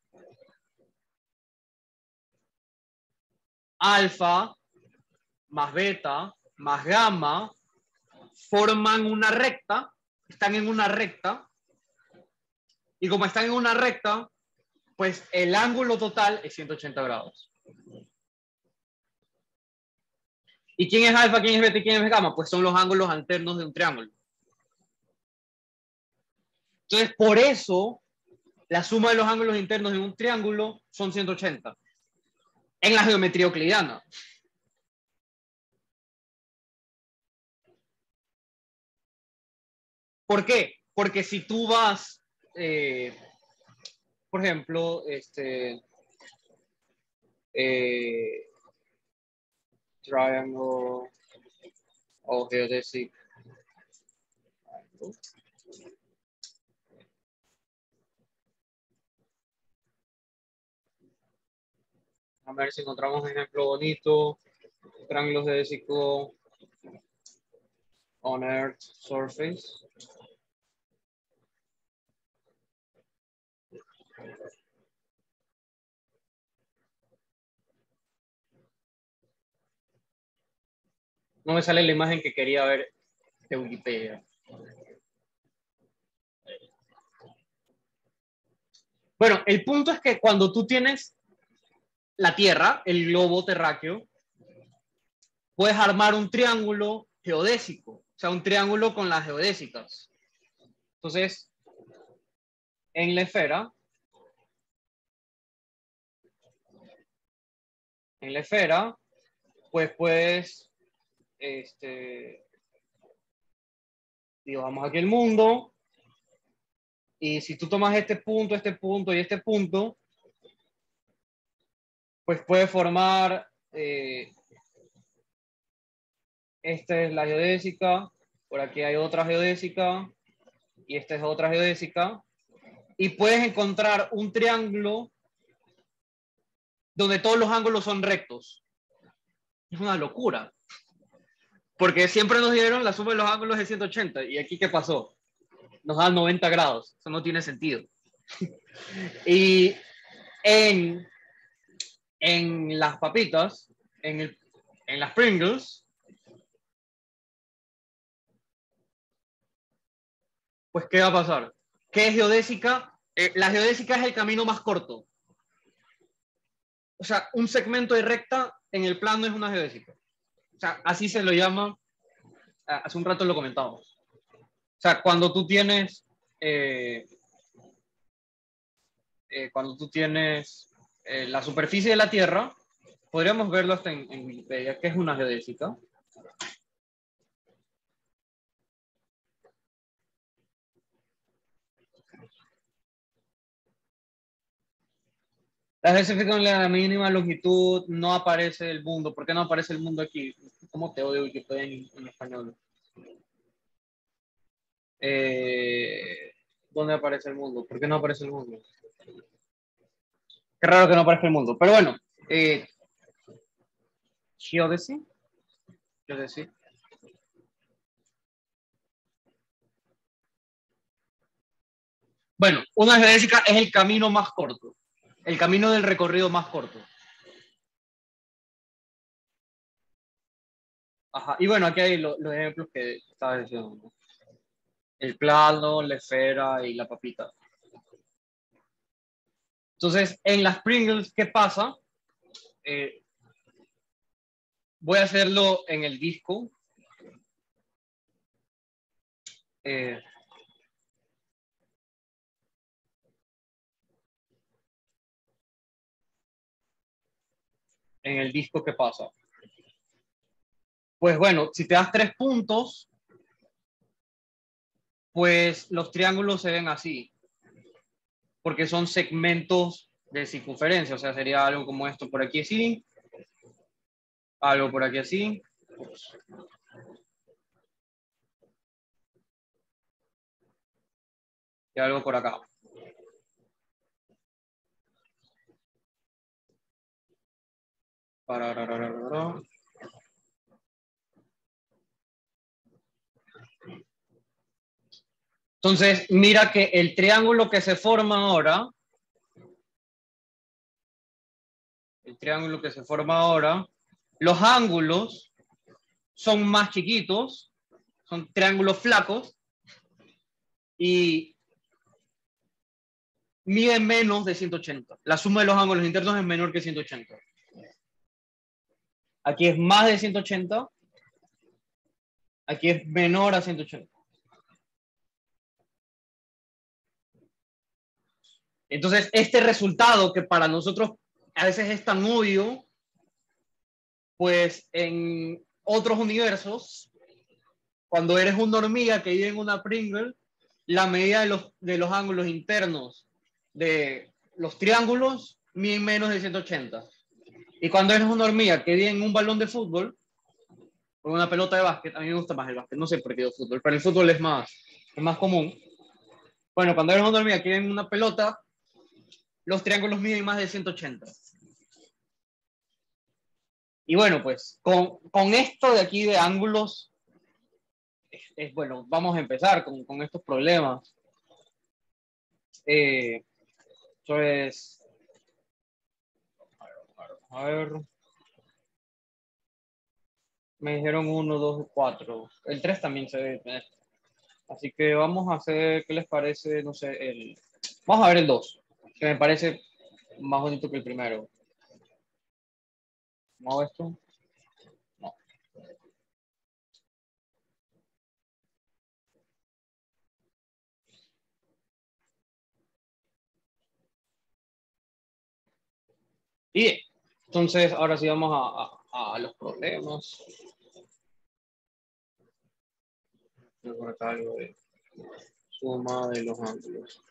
S1: Alfa más beta más gamma forman una recta, están en una recta, y como están en una recta, pues el ángulo total es 180 grados. ¿Y quién es alfa, quién es beta y quién es gamma? Pues son los ángulos alternos de un triángulo. Entonces, por eso, la suma de los ángulos internos de un triángulo son 180. En la geometría euclidiana. ¿Por qué? Porque si tú vas, por ejemplo, triangle o geodesic. A ver si encontramos un ejemplo bonito. Triángulo geodésico on Earth surface. No me sale la imagen que quería ver de Wikipedia. Bueno, el punto es que cuando tú tienes la Tierra, el globo terráqueo, puedes armar un triángulo geodésico, o sea, un triángulo con las geodésicas. Entonces, en la esfera, pues puedes, digamos aquí el mundo, y si tú tomas este punto y este punto, pues puede formar, esta es la geodésica, por aquí hay otra geodésica, y esta es otra geodésica, y puedes encontrar un triángulo donde todos los ángulos son rectos. Es una locura. Porque siempre nos dieron la suma de los ángulos de 180, y aquí ¿qué pasó? Nos dan 90 grados, eso no tiene sentido. Y en las papitas, en las Pringles, pues ¿qué va a pasar? ¿Qué es geodésica? La geodésica es el camino más corto. O sea, un segmento de recta en el plano es una geodésica. O sea, así se lo llama, hace un rato lo comentábamos. O sea, cuando tú tienes la superficie de la Tierra, podríamos verlo hasta en Wikipedia, que es una geodésica. Las veces que con la mínima longitud no aparece el mundo. ¿Por qué no aparece el mundo aquí? ¿Cómo te odio Wikipedia en español? ¿Dónde aparece el mundo? ¿Por qué no aparece el mundo? Qué raro que no aparezca el mundo. Pero bueno, geodesy. Geodesy. Bueno, una geodésica es el camino más corto. El camino del recorrido más corto. Ajá. Y bueno, aquí hay los ejemplos que estaba diciendo, ¿no? El plano, la esfera y la papita. Entonces, en las Pringles, ¿qué pasa? Eh, Voy a hacerlo en el disco. Eh, en el disco, ¿qué pasa? Pues bueno, si te das 3 puntos, pues los triángulos se ven así, porque son segmentos de circunferencia, o sea, sería algo como esto por aquí así, algo por aquí así, y algo por acá. Entonces, mira que el triángulo que se forma ahora, el triángulo que se forma ahora, los ángulos son más chiquitos, son triángulos flacos y miden menos de 180. La suma de los ángulos internos es menor que 180. Aquí es más de 180, aquí es menor a 180. Entonces, este resultado que para nosotros a veces es tan obvio, pues en otros universos, cuando eres una hormiga que vive en una Pringle, la medida de los ángulos internos de los triángulos miden menos de 180. Y cuando eres una hormiga que vive en un balón de fútbol, o una pelota de básquet, a mí me gusta más el básquet, no sé por qué el fútbol, pero el fútbol es más común. Bueno, cuando eres una hormiga que vive en una pelota, los triángulos miden más de 180. Y bueno, pues con esto de aquí de ángulos, bueno, vamos a empezar con estos problemas. Entonces, a ver, me dijeron uno, 2, 4. El 3 también se debe tener. Así que vamos a hacer, ¿qué les parece? No sé, vamos a ver el 2, que me parece más bonito que el primero. ¿Cómo hago esto? No. Y entonces, ahora sí vamos a los problemas. Voy a acá algo de suma de los ángulos.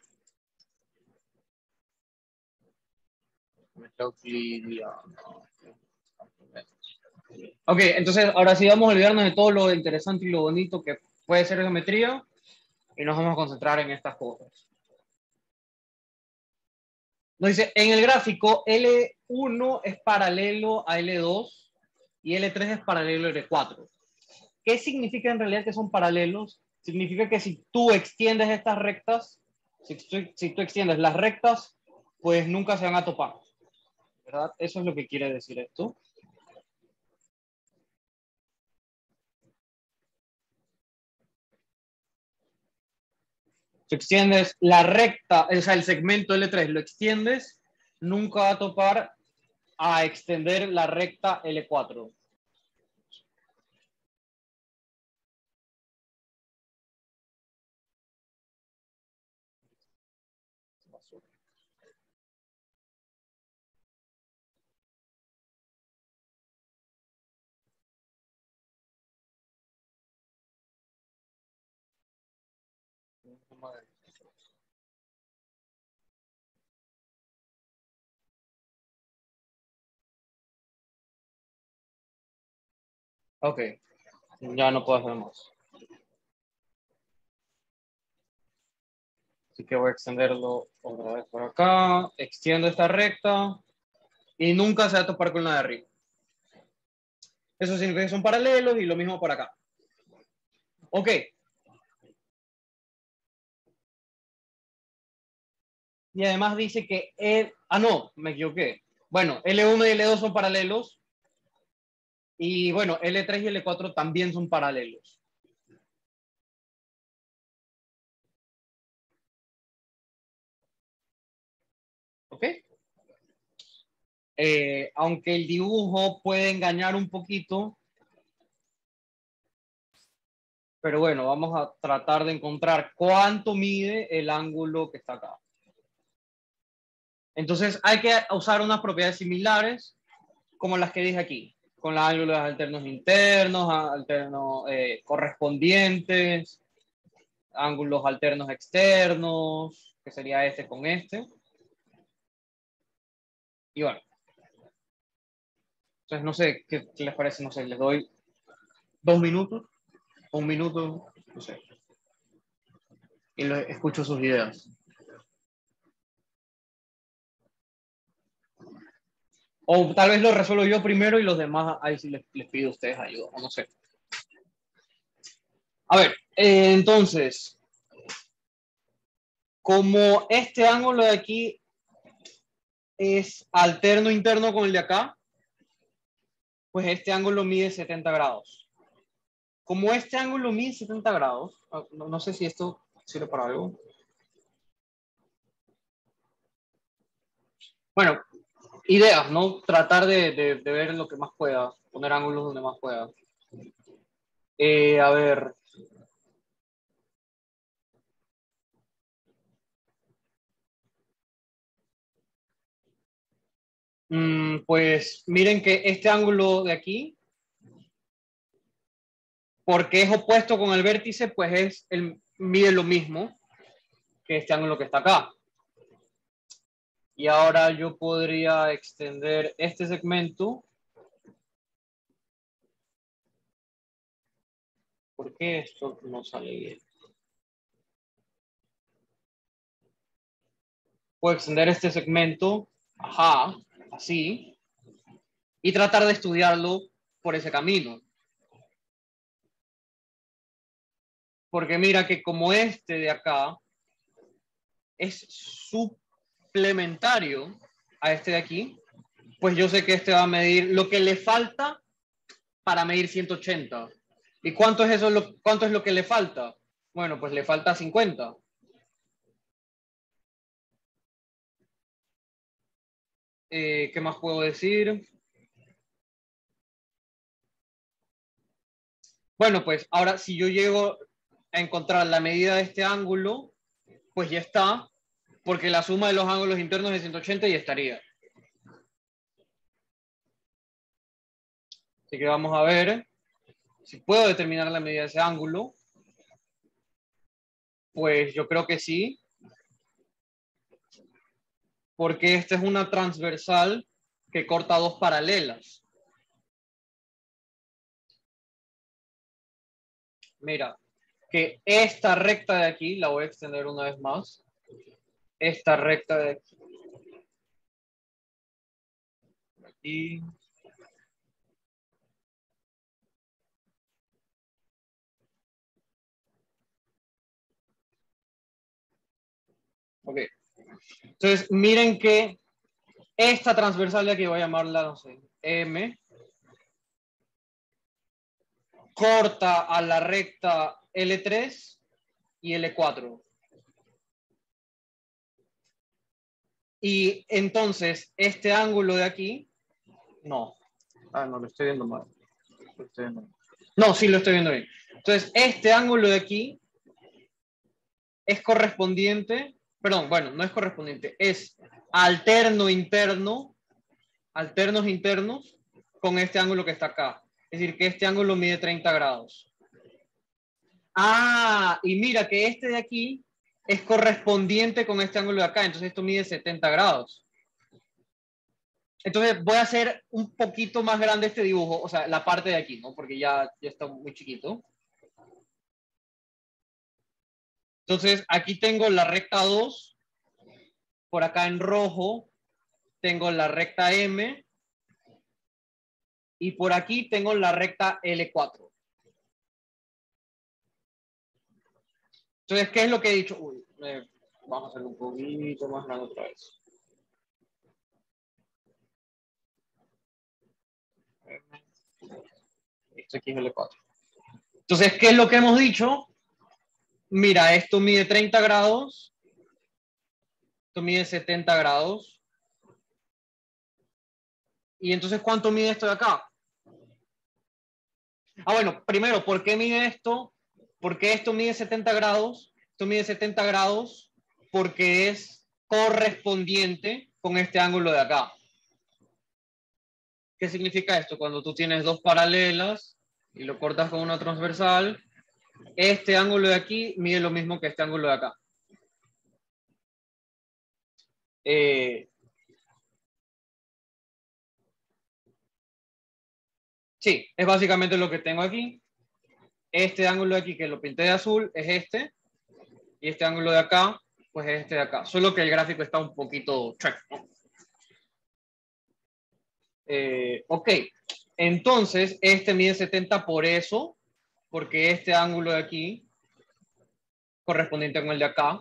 S1: Ok, entonces ahora sí vamos a olvidarnos de todo lo interesante y lo bonito que puede ser geometría y nos vamos a concentrar en estas cosas. Nos dice, en el gráfico L1 es paralelo a L2 y L3 es paralelo a L4. ¿Qué significa en realidad que son paralelos? Significa que si tú extiendes estas rectas, si tú extiendes las rectas, pues nunca se van a topar, ¿verdad? Eso es lo que quiere decir esto. Si extiendes la recta, o sea, el segmento L3 lo extiendes, nunca va a topar a extender la recta L4. Ok, ya no puedo hacer más. Así que voy a extenderlo otra vez por acá. Extiendo esta recta y nunca se va a topar con la de arriba. Eso significa que son paralelos y lo mismo por acá. Ok. Y además dice que no, me equivoqué. Bueno, L1 y L2 son paralelos. Y bueno, L3 y L4 también son paralelos. ¿Ok? Aunque el dibujo puede engañar un poquito, pero bueno, vamos a tratar de encontrar cuánto mide el ángulo que está acá. Entonces hay que usar unas propiedades similares como las que dije aquí, con los ángulos alternos internos, alternos correspondientes, ángulos alternos externos, que sería este con este. Y bueno, entonces no sé qué les parece, no sé, les doy 2 minutos, 1 minuto, no sé, y escucho sus ideas. O tal vez lo resuelvo yo primero y los demás ahí sí les pido a ustedes ayuda, o no sé. A ver, entonces, como este ángulo de aquí es alterno interno con el de acá, pues este ángulo mide 70 grados. Como este ángulo mide 70 grados, no sé si esto sirve para algo. Bueno, ideas, ¿no? Tratar de ver lo que más pueda, poner ángulos donde más pueda. A ver. Pues miren que este ángulo de aquí, porque es opuesto con el vértice, pues mide lo mismo que este ángulo que está acá. Y ahora yo podría extender este segmento. ¿Por qué esto no sale bien? Puedo extender este segmento, ajá, así, y tratar de estudiarlo por ese camino. Porque mira que como este de acá es suplementario a este de aquí, pues yo sé que este va a medir lo que le falta para medir 180. ¿Y cuánto es eso? ¿Cuánto es lo que le falta? Bueno, pues le falta 50. ¿Qué más puedo decir? Bueno, pues ahora si yo llego a encontrar la medida de este ángulo, pues ya está, porque la suma de los ángulos internos es 180 y estaría. Así que vamos a ver si puedo determinar la medida de ese ángulo. Pues yo creo que sí, porque esta es una transversal que corta dos paralelas. Mira, que esta recta de aquí, la voy a extender una vez más, esta recta de aquí, ok. Entonces, miren que esta transversal de aquí, voy a llamarla, no sé, M, corta a la recta L3 y L4. Y entonces, este ángulo de aquí, no, no lo estoy viendo mal. No, sí lo estoy viendo bien. Entonces, este ángulo de aquí es correspondiente, perdón, bueno, no es correspondiente, es alterno interno, alternos internos con este ángulo que está acá. Es decir, que este ángulo mide 30 grados. Ah, y mira que este de aquí es correspondiente con este ángulo de acá, entonces esto mide 70 grados. Entonces voy a hacer un poquito más grande este dibujo, o sea, la parte de aquí, ¿no? Porque ya está muy chiquito. Entonces aquí tengo la recta 2, por acá en rojo tengo la recta M y por aquí tengo la recta L4. Entonces, ¿qué es lo que he dicho? Uy, vamos a hacerlo un poquito más grande otra vez. Esto aquí es L4. Entonces, ¿qué es lo que hemos dicho? Mira, esto mide 30 grados, esto mide 70 grados. ¿Y entonces cuánto mide esto de acá? Ah, bueno, primero, ¿por qué mide esto? Porque esto mide 70 grados, esto mide 70 grados porque es correspondiente con este ángulo de acá. ¿Qué significa esto? Cuando tú tienes dos paralelas y lo cortas con una transversal, este ángulo de aquí mide lo mismo que este ángulo de acá. Sí, es básicamente lo que tengo aquí. Este ángulo de aquí, que lo pinté de azul, es este. Y este ángulo de acá, pues es este de acá. Solo que el gráfico está un poquito chueco, ¿no? Ok, entonces este mide 70 por eso, porque este ángulo de aquí, correspondiente con el de acá.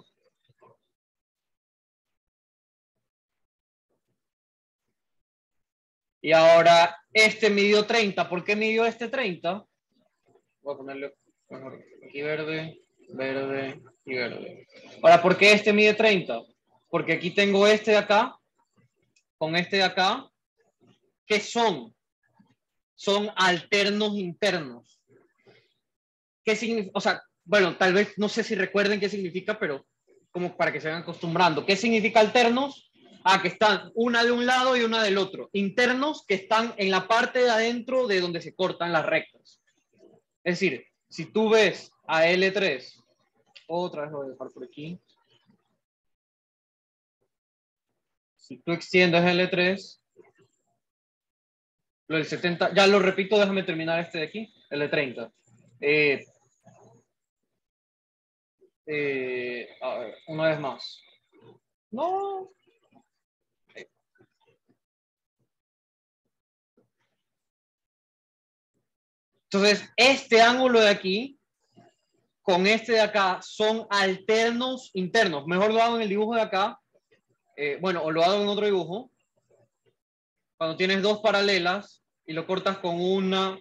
S1: Y ahora este midió 30. ¿Por qué midió este 30? Voy a ponerle mejor aquí verde, verde y verde. Ahora, ¿por qué este mide 30? Porque aquí tengo este de acá con este de acá. ¿Qué son? Son alternos internos. ¿Qué significa? O sea, bueno, tal vez no sé si recuerden qué significa, pero como para que se vayan acostumbrando. ¿Qué significa alternos? Ah, que están una de un lado y una del otro. Internos que están en la parte de adentro de donde se cortan las rectas. Es decir, si tú ves a L3, otra vez lo voy a dejar por aquí. Si tú extiendes L3, lo del 70, ya lo repito, déjame terminar este de aquí, L30. A ver, una vez más. No. Entonces, este ángulo de aquí con este de acá son alternos internos. Mejor lo hago en el dibujo de acá. Bueno, o lo hago en otro dibujo. Cuando tienes dos paralelas y lo cortas con una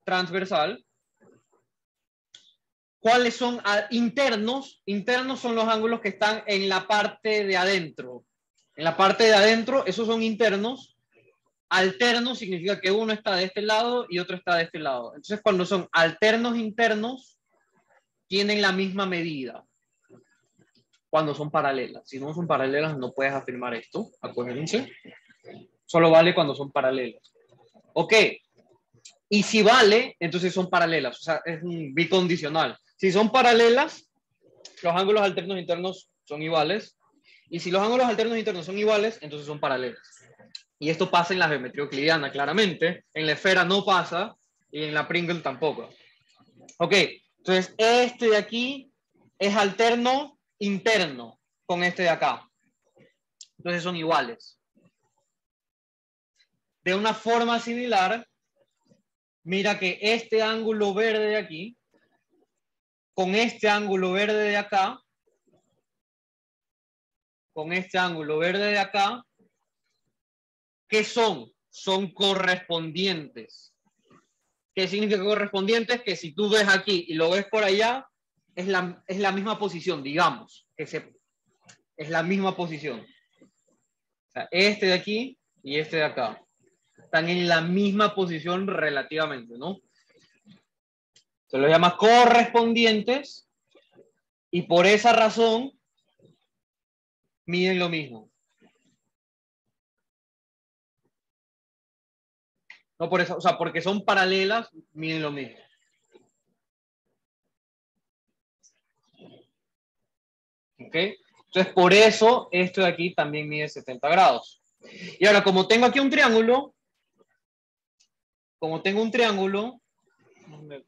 S1: transversal. ¿Cuáles son internos? Internos son los ángulos que están en la parte de adentro. En la parte de adentro, esos son internos. Alternos significa que uno está de este lado y otro está de este lado. Entonces, cuando son alternos internos, tienen la misma medida. Cuando son paralelas. Si no son paralelas, no puedes afirmar esto. Acuérdense. Solo vale cuando son paralelas. Ok. Y si vale, entonces son paralelas. O sea, es un bicondicional. Si son paralelas, los ángulos alternos internos son iguales. Y si los ángulos alternos internos son iguales, entonces son paralelos. Y esto pasa en la geometría euclidiana, claramente. En la esfera no pasa y en la Pringle tampoco. Ok, entonces este de aquí es alterno interno con este de acá. Entonces son iguales. De una forma similar, mira que este ángulo verde de aquí con este ángulo verde de acá, con este ángulo verde de acá, ¿qué son? Son correspondientes. ¿Qué significa correspondientes? Que si tú ves aquí y lo ves por allá, es la misma posición, digamos, es la misma posición. O sea, este de aquí y este de acá están en la misma posición relativamente, ¿no? Se los llama correspondientes y por esa razón miden lo mismo. No por eso, o sea, porque son paralelas, miden lo mismo. ¿Ok? Entonces, por eso esto de aquí también mide 70 grados. Y ahora, como tengo aquí un triángulo, déjame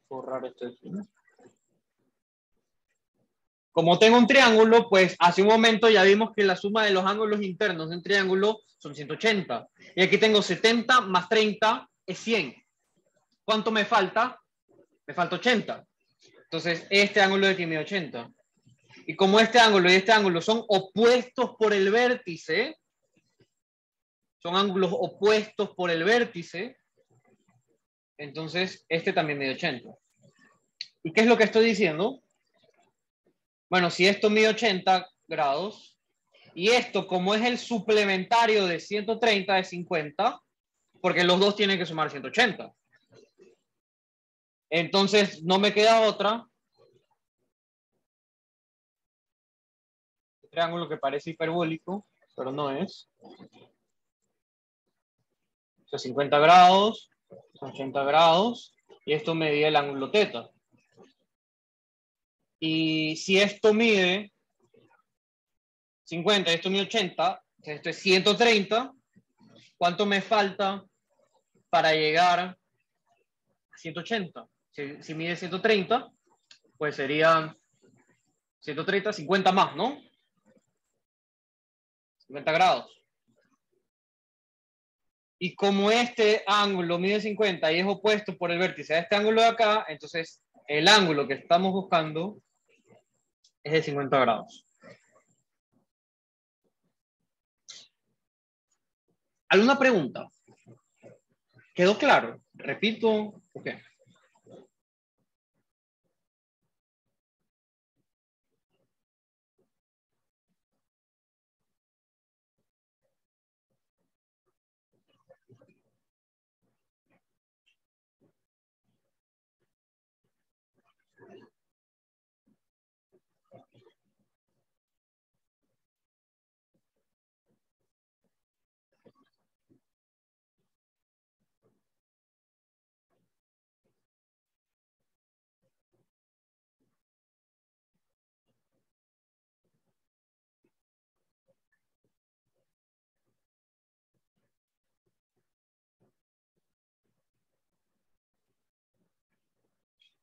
S1: borrar esto de aquí, ¿no? Como tengo un triángulo, pues hace un momento ya vimos que la suma de los ángulos internos de un triángulo son 180. Y aquí tengo 70 más 30 es 100. ¿Cuánto me falta? Me falta 80. Entonces, este ángulo de aquí mide 80. Y como este ángulo y este ángulo son opuestos por el vértice, son ángulos opuestos por el vértice, entonces este también mide 80. ¿Y qué es lo que estoy diciendo? Bueno, si esto mide 80 grados, y esto, como es el suplementario de 130 de 50, porque los dos tienen que sumar 180. Entonces, no me queda otra. Un triángulo que parece hiperbólico, pero no es. O sea, 50 grados, 80 grados, y esto medía el ángulo teta. Y si esto mide 50, esto mide 80, esto es 130, ¿cuánto me falta para llegar a 180? Si mide 130, pues serían 130, 50 más, ¿no? 50 grados. Y como este ángulo mide 50 y es opuesto por el vértice a este ángulo de acá, entonces el ángulo que estamos buscando es de 50 grados. ¿Alguna pregunta? ¿Quedó claro? Repito. Ok.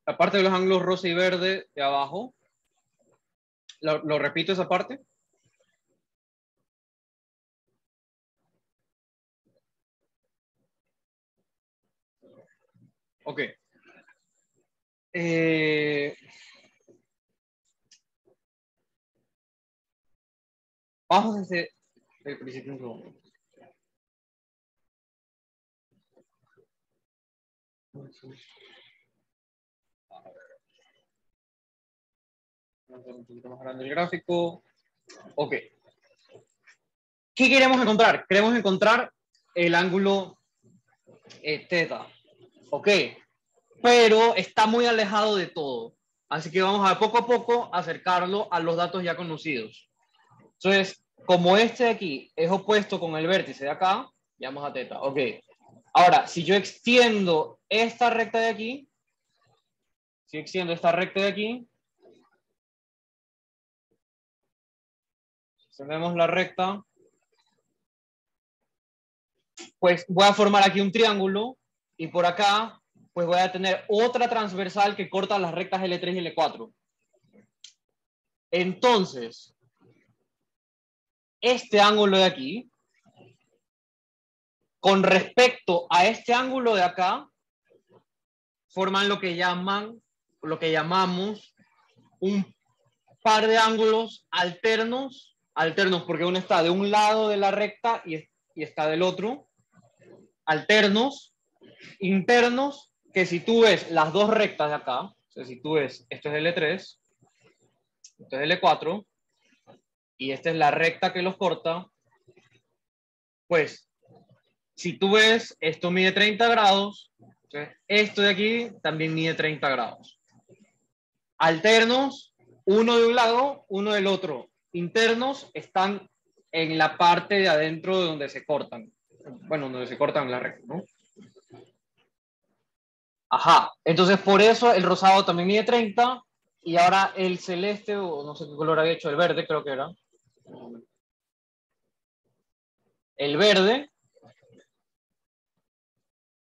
S1: Aparte de los ángulos rosa y verde de abajo, ¿lo repito esa parte? Ok. Vamos desde el principio un segundo. Un poquito más grande el gráfico. Ok. ¿Qué queremos encontrar? Queremos encontrar el ángulo teta. Ok. Pero está muy alejado de todo. Así que vamos a poco acercarlo a los datos ya conocidos. Entonces, como este de aquí es opuesto con el vértice de acá, llamamos a teta. Ok. Ahora, si yo extiendo esta recta de aquí, extendemos la recta, pues voy a formar aquí un triángulo y por acá pues voy a tener otra transversal que corta las rectas L3 y L4. Entonces, este ángulo de aquí, con respecto a este ángulo de acá, forman lo que llamamos un par de ángulos alternos porque uno está de un lado de la recta y está del otro, alternos, internos, que si tú ves las dos rectas de acá, o sea, si tú ves, esto es L3, esto es L4, y esta es la recta que los corta, pues si tú ves, esto mide 30 grados, entonces esto de aquí también mide 30 grados. Alternos, uno de un lado, uno del otro. Internos están en la parte de adentro de donde se cortan. Bueno, donde se cortan la recta, ¿no? Ajá, entonces por eso el rosado también mide 30 y ahora el celeste, o no sé qué color había hecho, el verde creo que era. El verde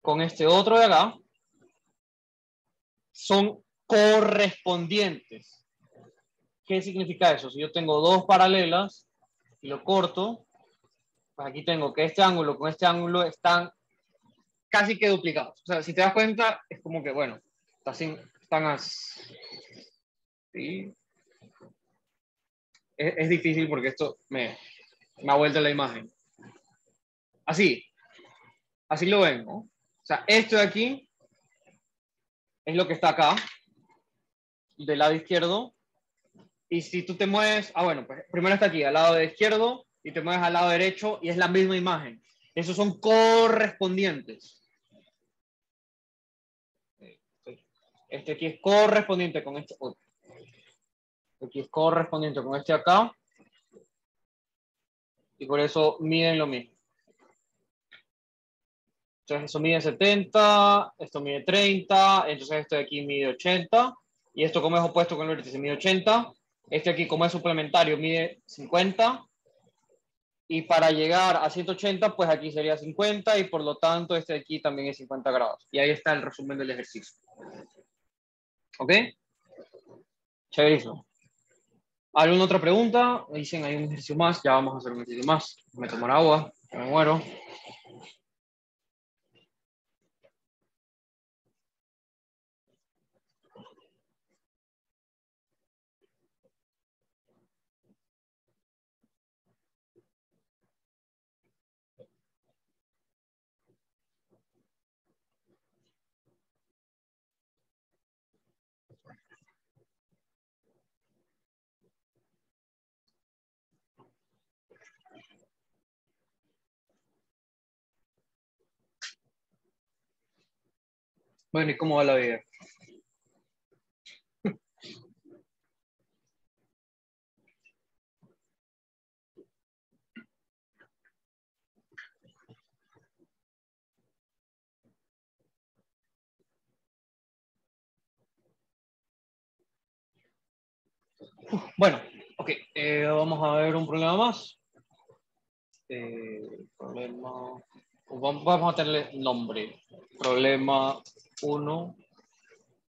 S1: con este otro de acá son correspondientes. ¿Qué significa eso? Si yo tengo dos paralelas y lo corto, pues aquí tengo que este ángulo con este ángulo están casi que duplicados. O sea, si te das cuenta, es como que, bueno, están así. Es difícil porque esto me ha vuelto la imagen. Así, así lo ven, ¿no? O sea, esto de aquí es lo que está acá, del lado izquierdo. Y si tú te mueves, bueno, pues primero está aquí, al lado de izquierdo, y te mueves al lado derecho, y es la misma imagen. Esos son correspondientes. Este aquí es correspondiente con este. Aquí es correspondiente con este acá. Y por eso miden lo mismo. Entonces eso mide 70, esto mide 30, entonces esto de aquí mide 80. Y esto como es opuesto con el vértice mide 80. Este aquí como es suplementario mide 50. Y para llegar a 180, pues aquí sería 50 y por lo tanto este de aquí también es 50 grados. Y ahí está el resumen del ejercicio. ¿Ok? Chéverísimo. ¿Alguna otra pregunta? Me dicen, hay un ejercicio más, ya vamos a hacer un ejercicio más. Me tomaré agua, me muero. Bueno, ¿y cómo va la vida? Bueno, ok, vamos a ver un problema más. Problema. Vamos a tenerle nombre. Problema 1.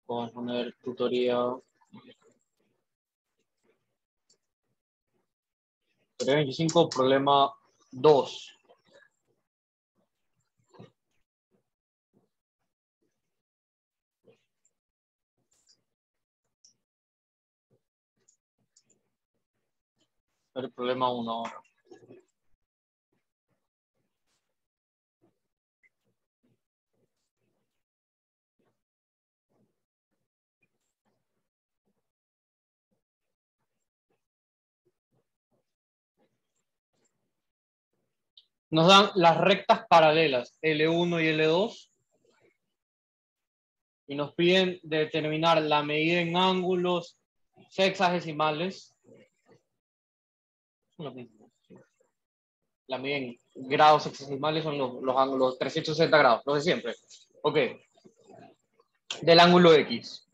S1: Vamos a poner tutoría. Tutoría 25, problema 2. El problema 1 ahora. Nos dan las rectas paralelas L1 y L2 y nos piden determinar la medida en ángulos sexagesimales. Lo mismo. La medida en grados sexagesimales son los ángulos 360 grados, los de siempre. Ok. Del ángulo X.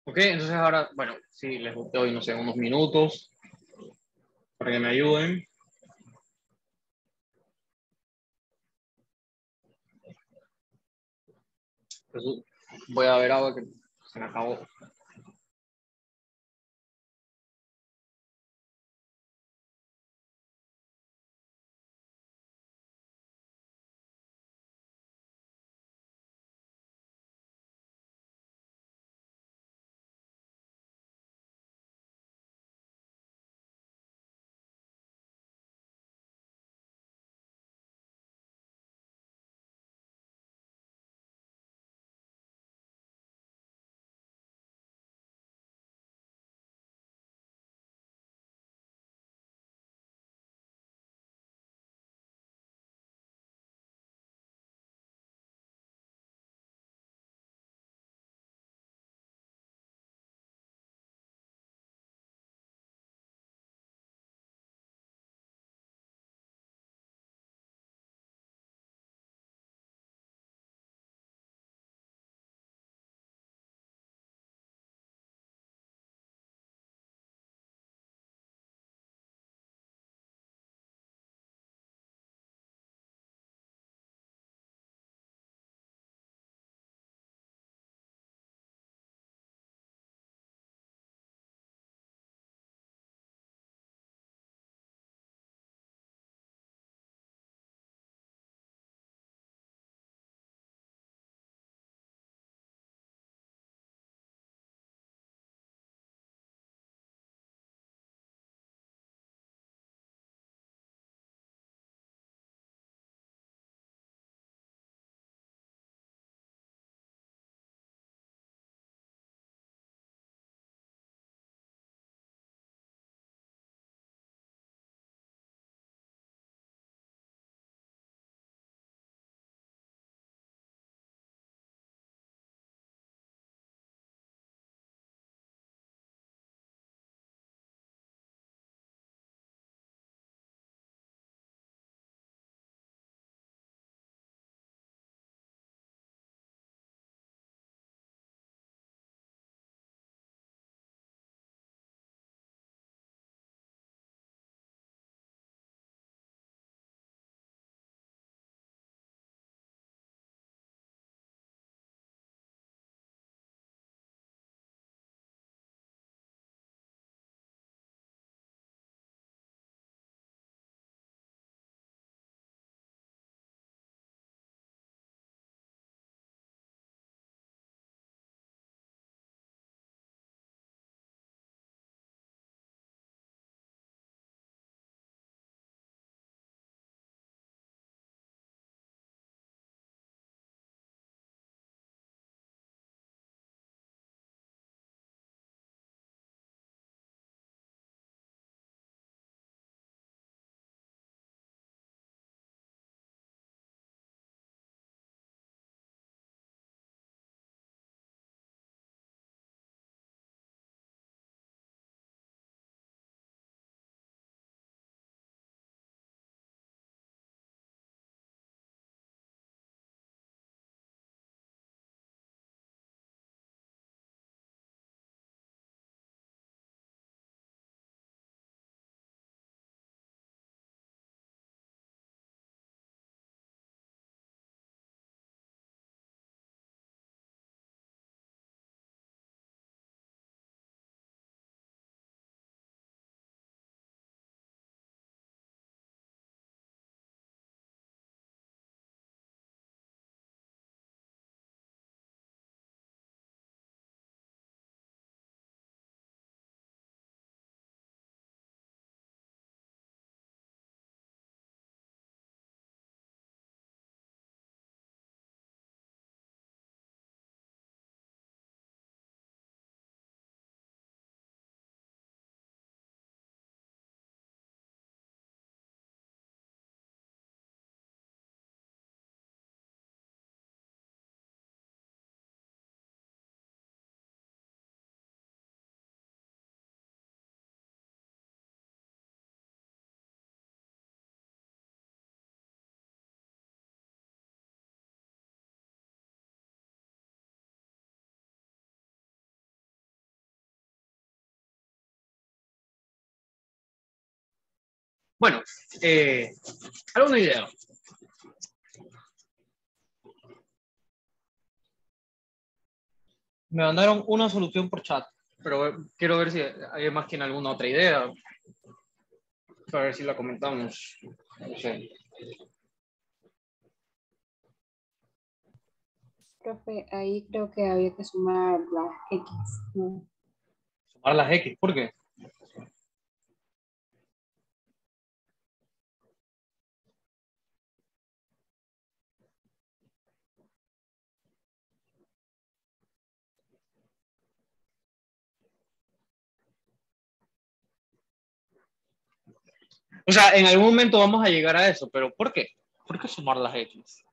S1: Ok, entonces ahora, bueno, sí, les doy, no sé, unos minutos para que me ayuden. Entonces, voy a ver agua que se me acabó. Bueno, ¿alguna idea? Me mandaron una solución por chat, pero quiero ver si alguien más tiene alguna otra idea, para ver si la comentamos. No sé.
S2: Profe, ahí creo que había que sumar las X, ¿no?
S1: Sumar las X, ¿por qué? O sea, en algún momento vamos a llegar a eso, pero ¿por qué? ¿Por qué sumar las X?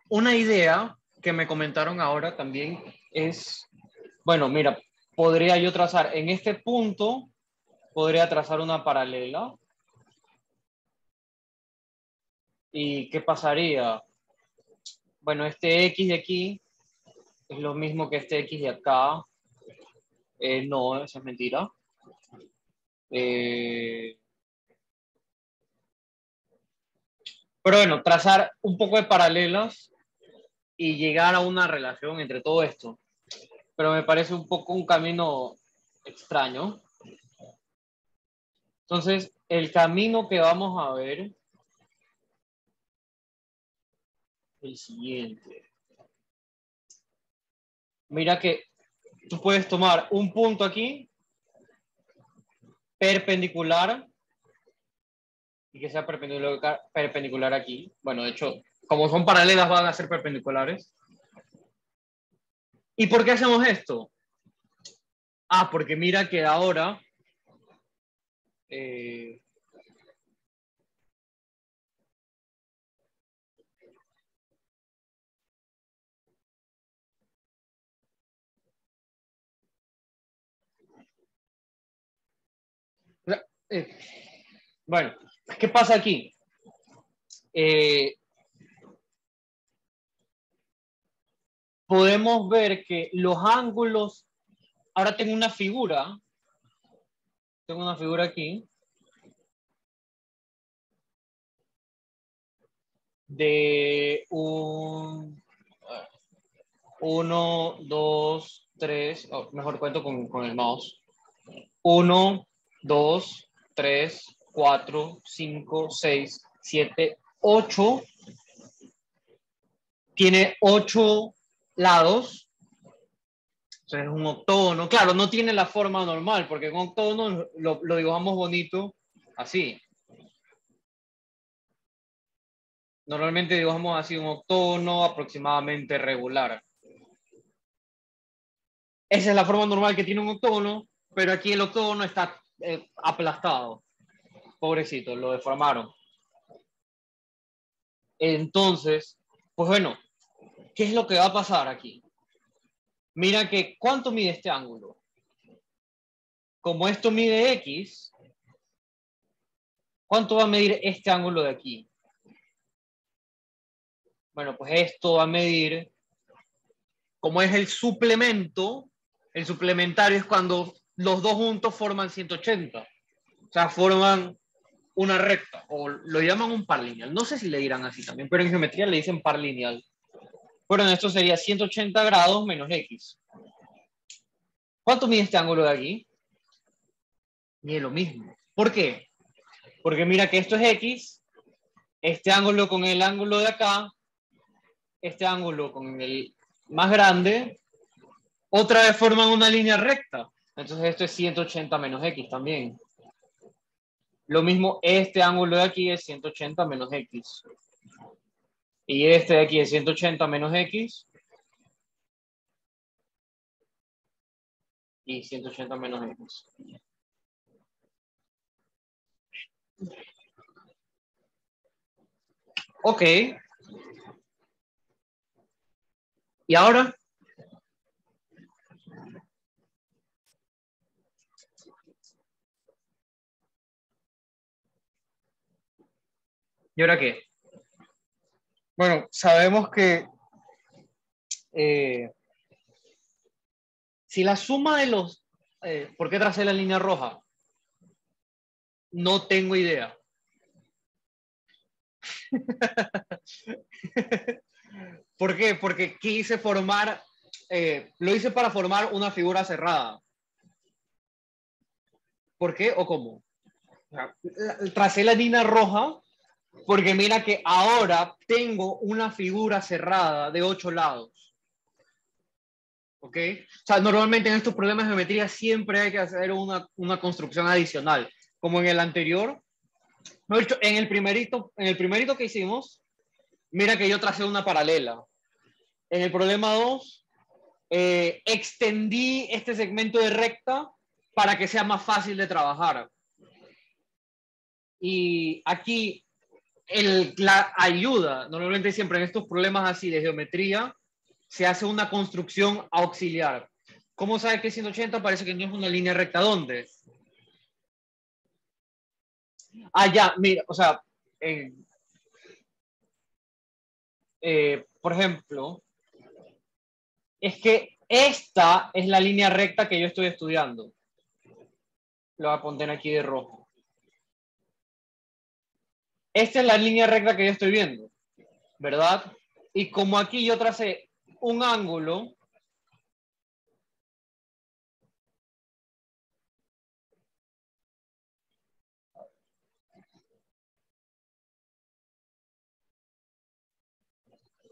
S1: Una idea que me comentaron ahora también es, bueno, mira, podría yo trazar en este punto, podría trazar una paralela. ¿Y qué pasaría? Bueno, este X de aquí es lo mismo que este X de acá. No, eso es mentira. Eh, pero bueno, trazar un poco de paralelas y llegar a una relación entre todo esto. Pero me parece un poco un camino extraño. Entonces, el camino que vamos a ver es el siguiente. Mira que tú puedes tomar un punto aquí perpendicular y que sea perpendicular aquí. Bueno, de hecho, como son paralelas van a ser perpendiculares. ¿Y por qué hacemos esto? Ah, porque mira que ahora eh, eh, bueno, ¿qué pasa aquí? Eh, podemos ver que los ángulos, ahora tengo una figura aquí de un 1, 2, 3, mejor cuento con el mouse. 1, 2, 3, 4, 5, 6, 7, 8. Tiene 8 lados. O sea, es un octógono. Claro, no tiene la forma normal, porque un octógono lo dibujamos bonito así. Normalmente dibujamos así un octógono aproximadamente regular. Esa es la forma normal que tiene un octógono, pero aquí el octógono está aplastado. Pobrecito, lo deformaron. Entonces, pues bueno, ¿qué es lo que va a pasar aquí? Mira que, ¿cuánto mide este ángulo? Como esto mide X, ¿cuánto va a medir este ángulo de aquí? Bueno, pues esto va a medir, como es el suplementario es cuando los dos juntos forman 180. O sea, forman una recta, o lo llaman un par lineal. No sé si le dirán así también, pero en geometría le dicen par lineal. Pero en esto sería 180 grados menos X. ¿Cuánto mide este ángulo de aquí? Mide lo mismo. ¿Por qué? Porque mira que esto es X, este ángulo con el ángulo de acá, este ángulo con el más grande, otra vez forman una línea recta. Entonces esto es 180 menos X también. Lo mismo, este ángulo de aquí es 180 menos X. Y este de aquí es 180 menos X. Y 180 menos X. Ok. ¿Y ahora? ¿Y ahora qué? Bueno, sabemos que si la suma de los... ¿por qué tracé la línea roja? No tengo idea. ¿Por qué? Porque quise formar, lo hice para formar una figura cerrada. ¿Por qué o cómo? Tracé la línea roja porque mira que ahora tengo una figura cerrada de 8 lados. ¿Ok? O sea, normalmente en estos problemas de geometría siempre hay que hacer una construcción adicional. Como en el anterior, en el primerito que hicimos, mira que yo tracé una paralela. En el problema 2, extendí este segmento de recta para que sea más fácil de trabajar. Y aquí la ayuda, normalmente siempre en estos problemas así de geometría, se hace una construcción auxiliar. ¿Cómo sabe que 180 parece que no es una línea recta? ¿Dónde? Ah, ya, mira, o sea, por ejemplo, es que esta es la línea recta que yo estoy estudiando. Lo voy a poner aquí de rojo. Esta es la línea recta que yo estoy viendo, ¿verdad? Y como aquí yo tracé un ángulo,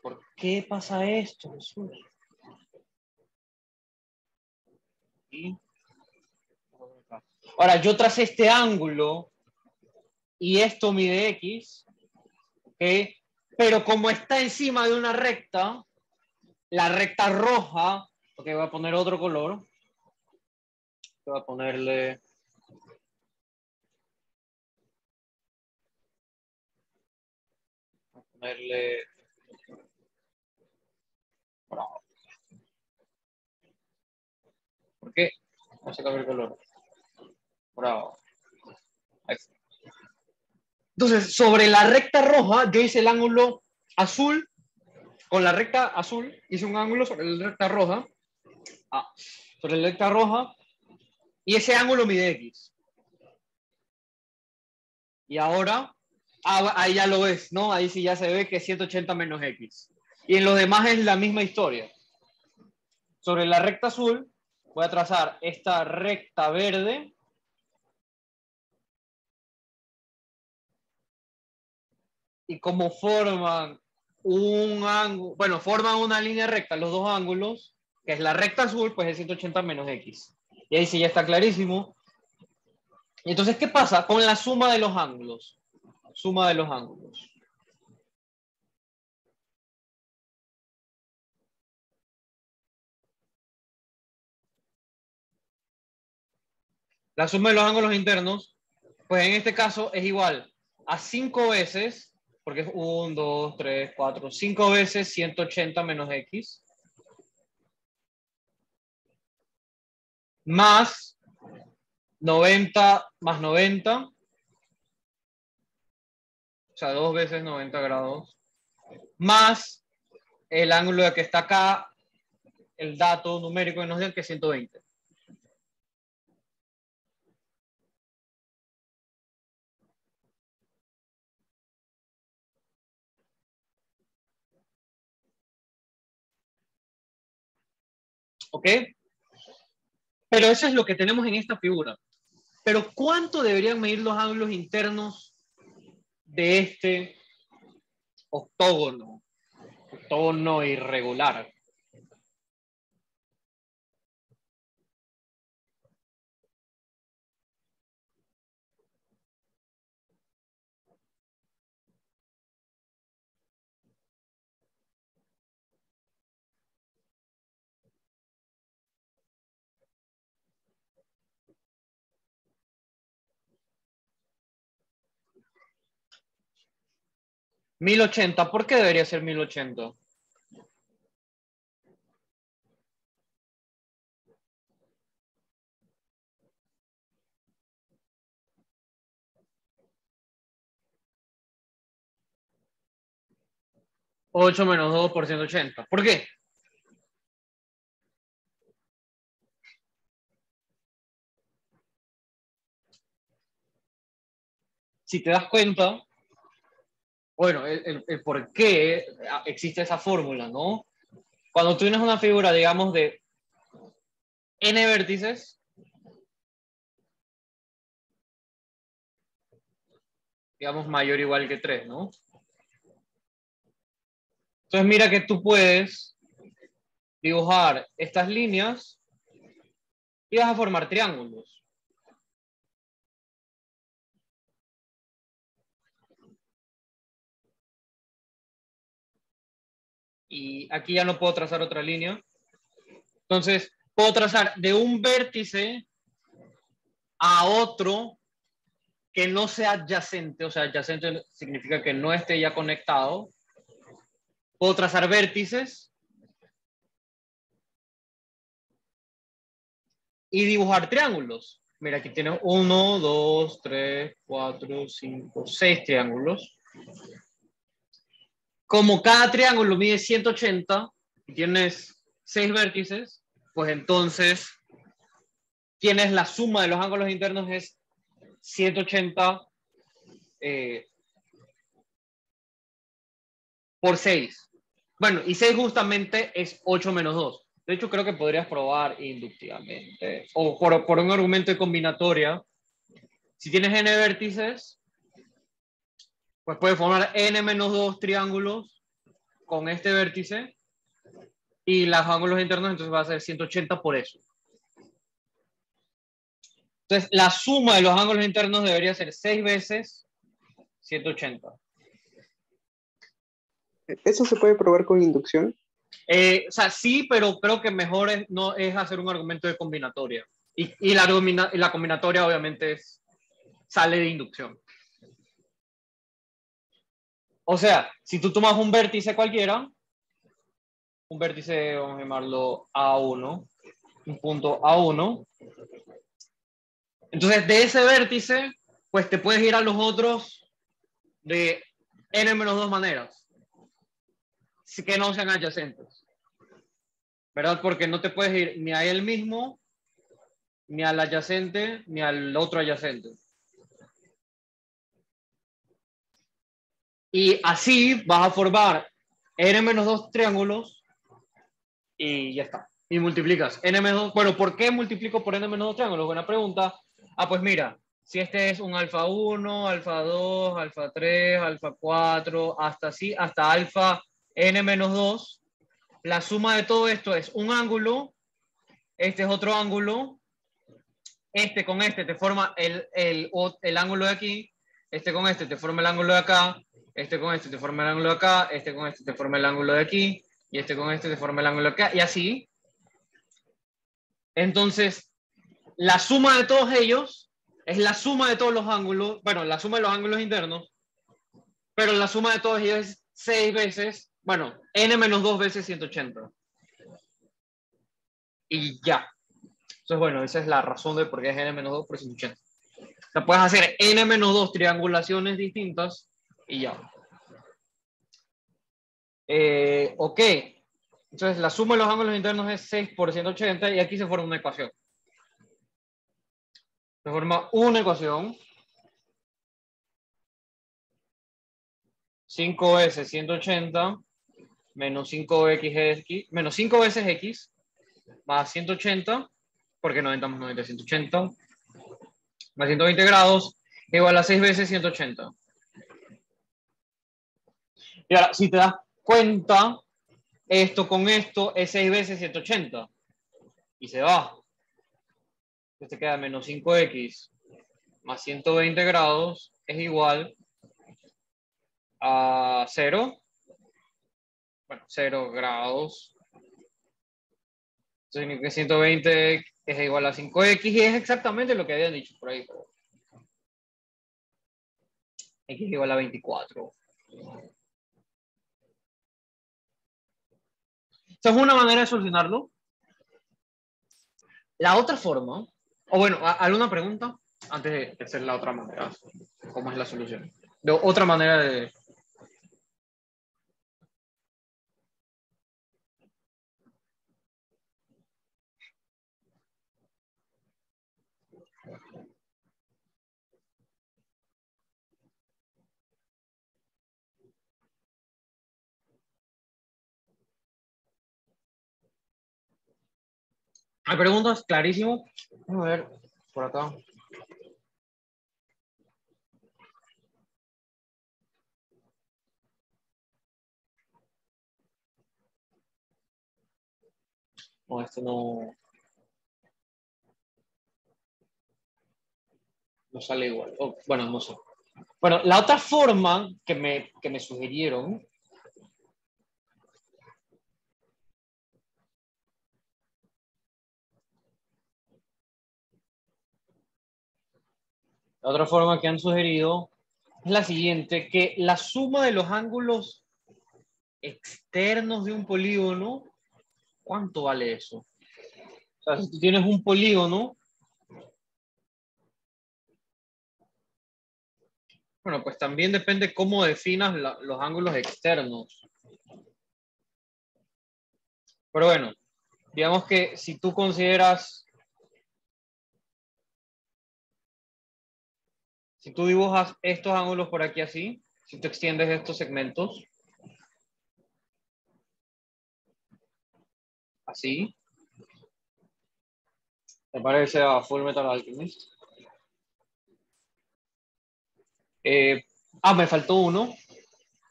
S1: ¿por qué pasa esto, Jesús? Ahora, yo tracé este ángulo y esto mide X, ¿ok? Pero como está encima de una recta, la recta roja, ok, voy a poner otro color, voy a ponerle... Bravo. ¿Por qué? No se cambia el color. Bravo. Ahí está. Entonces, sobre la recta roja, yo hice el ángulo azul, con la recta azul, hice un ángulo sobre la recta roja, sobre la recta roja, y ese ángulo mide X. Y ahora, ahí ya lo ves, ¿no? Ahí sí ya se ve que es 180 menos X. Y en los demás es la misma historia. Sobre la recta azul, voy a trazar esta recta verde. Y como forman un ángulo, bueno, forman una línea recta, los dos ángulos, que es la recta azul, pues es 180 menos X. Y ahí sí ya está clarísimo. Y entonces, ¿qué pasa con la suma de los ángulos? Suma de los ángulos. La suma de los ángulos internos, pues en este caso es igual a 5 veces, porque es 1, 2, 3, 4, 5 veces 180 menos X, más 90 más 90, o sea, 2 veces 90 grados, más el ángulo de que está acá, el dato numérico que nos dio que es 120. ¿Ok? Pero eso es lo que tenemos en esta figura. Pero ¿cuánto deberían medir los ángulos internos de este octógono? Octógono irregular. ¿1080? ¿Por qué debería ser 1080? 8 menos 2 por 180. ¿Por qué? Si te das cuenta, bueno, el por qué existe esa fórmula, ¿no? Cuando tú tienes una figura, digamos, de n vértices, digamos, mayor o igual que 3, ¿no? Entonces mira que tú puedes dibujar estas líneas y vas a formar triángulos. Y aquí ya no puedo trazar otra línea. Entonces, puedo trazar de un vértice a otro que no sea adyacente, o sea, adyacente significa que no esté ya conectado. Puedo trazar vértices y dibujar triángulos. Mira, aquí tienes 1, 2, 3, 4, 5, 6 triángulos. Como cada triángulo mide 180 y tienes 6 vértices, pues entonces tienes la suma de los ángulos internos es 180 por 6. Bueno, y 6 justamente es 8 menos 2. De hecho, creo que podrías probar inductivamente o por un argumento de combinatoria. Si tienes n vértices, pues puedes formar n menos 2 triángulos con este vértice y los ángulos internos entonces va a ser 180 por eso. Entonces, la suma de los ángulos internos debería ser 6 veces 180.
S3: ¿Eso se puede probar con inducción?
S1: O sea, sí, pero creo que mejor no es hacer un argumento de combinatoria. Y la combinatoria obviamente sale de inducción. O sea, si tú tomas un vértice cualquiera, un vértice, vamos a llamarlo A1, un punto A1, entonces de ese vértice, pues te puedes ir a los otros de n-2 maneras, que no sean adyacentes. ¿Verdad? Porque no te puedes ir ni a él mismo, ni al adyacente, ni al otro adyacente. Y así vas a formar n-2 triángulos y ya está. Y multiplicas n-2. Bueno, ¿por qué multiplico por n-2 triángulos? Buena pregunta. Ah, pues mira, si este es un alfa 1, alfa 2, alfa 3, alfa 4, hasta así, hasta alfa n-2, la suma de todo esto es un ángulo, este es otro ángulo, este con este te forma el ángulo de aquí, este con este te forma el ángulo de acá, este con este te forma el ángulo de acá, este con este te forma el ángulo de aquí, y este con este te forma el ángulo de acá, y así. Entonces, la suma de todos ellos es la suma de todos los ángulos, bueno, la suma de los ángulos internos, pero la suma de todos ellos es 6 veces, bueno, n-2 veces 180. Y ya. Entonces, bueno, esa es la razón de por qué es n-2 por 180. O sea, puedes hacer n-2 triangulaciones distintas y ya. Ok. Entonces, la suma de los ángulos internos es 6 por 180 y aquí se forma una ecuación. Se forma una ecuación. 5 veces 180 menos 5x, menos 5 veces x más 180, porque 90 más 90 es 180, más 120 grados, igual a 6 veces 180. Y ahora, si te das cuenta, esto con esto es 6 veces 180. Y se va. Entonces te queda menos 5x más 120 grados es igual a 0. Bueno, 0 grados. Entonces que 120 es igual a 5x y es exactamente lo que habían dicho por ahí. X es igual a 24. Esa es una manera de solucionarlo. La otra forma, o bueno, ¿alguna pregunta? Antes de hacer la otra manera. ¿Cómo es la solución? De otra manera de... ¿Hay preguntas? Clarísimo. Vamos a ver por acá. No, esto no sale igual. Oh, bueno, no sé. Bueno, la otra forma que me sugirieron. La otra forma que han sugerido es la siguiente, que la suma de los ángulos externos de un polígono, ¿cuánto vale eso? O sea, si tú tienes un polígono, bueno, pues también depende cómo definas los ángulos externos. Pero bueno, digamos que si tú consideras, si tú dibujas estos ángulos por aquí así, si tú extiendes estos segmentos, así, ¿te parece a Full Metal Alchemist? Me faltó uno.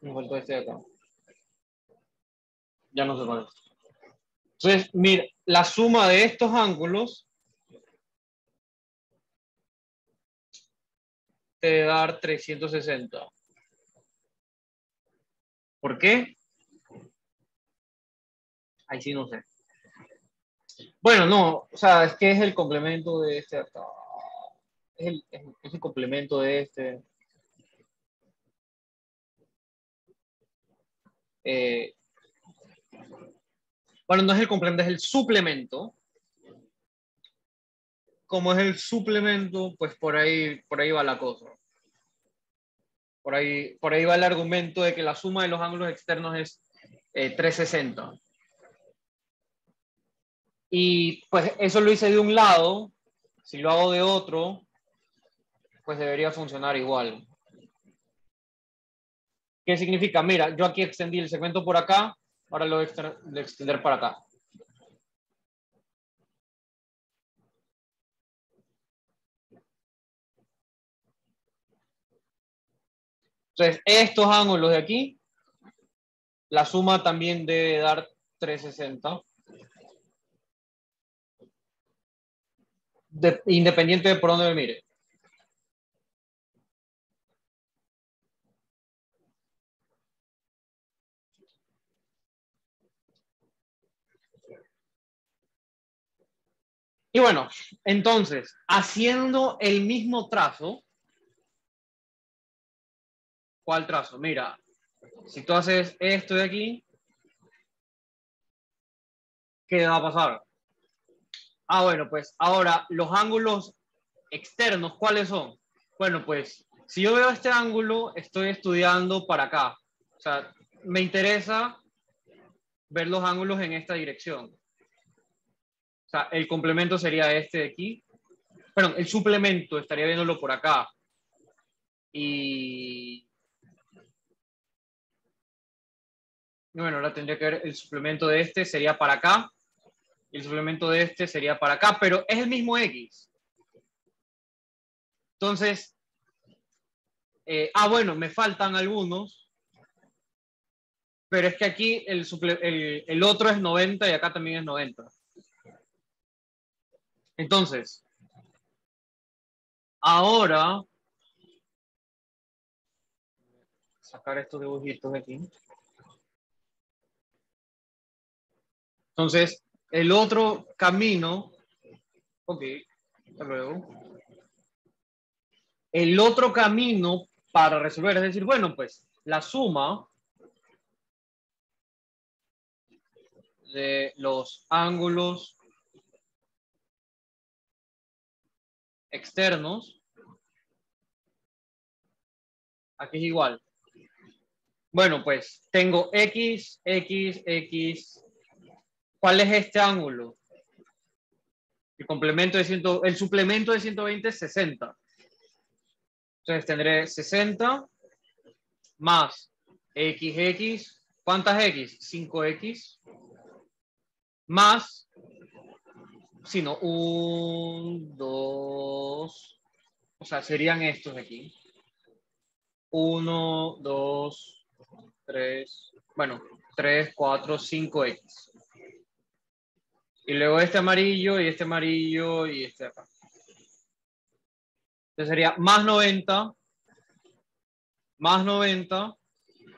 S1: Me faltó este de acá. Ya no sé cuál es. Entonces, mira, la suma de estos ángulos te debe dar 360. ¿Por qué? Ahí sí no sé. Bueno, no, o sea, es que es el complemento de este acá. Es el complemento de este. Eh, bueno, no es el complemento, es el suplemento. Como es el suplemento, pues por ahí va la cosa. Por ahí va el argumento de que la suma de los ángulos externos es 360. Y pues eso lo hice de un lado. Si lo hago de otro, pues debería funcionar igual. ¿Qué significa? Mira, yo aquí extendí el segmento por acá, ahora lo voy a extender para acá. Entonces, estos ángulos de aquí, la suma también debe dar 360. Independiente de por dónde me mire. Y bueno, entonces, haciendo el mismo trazo, ¿cuál trazo? Mira, si tú haces esto de aquí, ¿qué va a pasar? Bueno, pues ahora los ángulos externos, ¿cuáles son? Bueno, pues si yo veo este ángulo, estoy estudiando para acá. O sea, me interesa ver los ángulos en esta dirección. O sea, el complemento sería este de aquí. Perdón, el suplemento estaría viéndolo por acá. Y bueno, ahora tendría que ver el suplemento de este sería para acá. Y el suplemento de este sería para acá, pero es el mismo X. Entonces, bueno, me faltan algunos, pero es que aquí el otro es 90 y acá también es 90. Entonces, ahora, sacar estos dibujitos de aquí. Entonces, el otro camino, ok, hasta luego. El otro camino para resolver es decir, bueno, pues la suma de los ángulos externos, aquí es igual. Bueno, pues tengo X, X, X. ¿Cuál es este ángulo? El suplemento de 120 es 60. Entonces tendré 60 más XX. ¿Cuántas X? 5X. Más sino 1, 2, o sea, serían estos de aquí. 1, 2, 3, bueno, 3, 4, 5X. Y luego este amarillo y este amarillo y este de acá. Entonces sería más 90,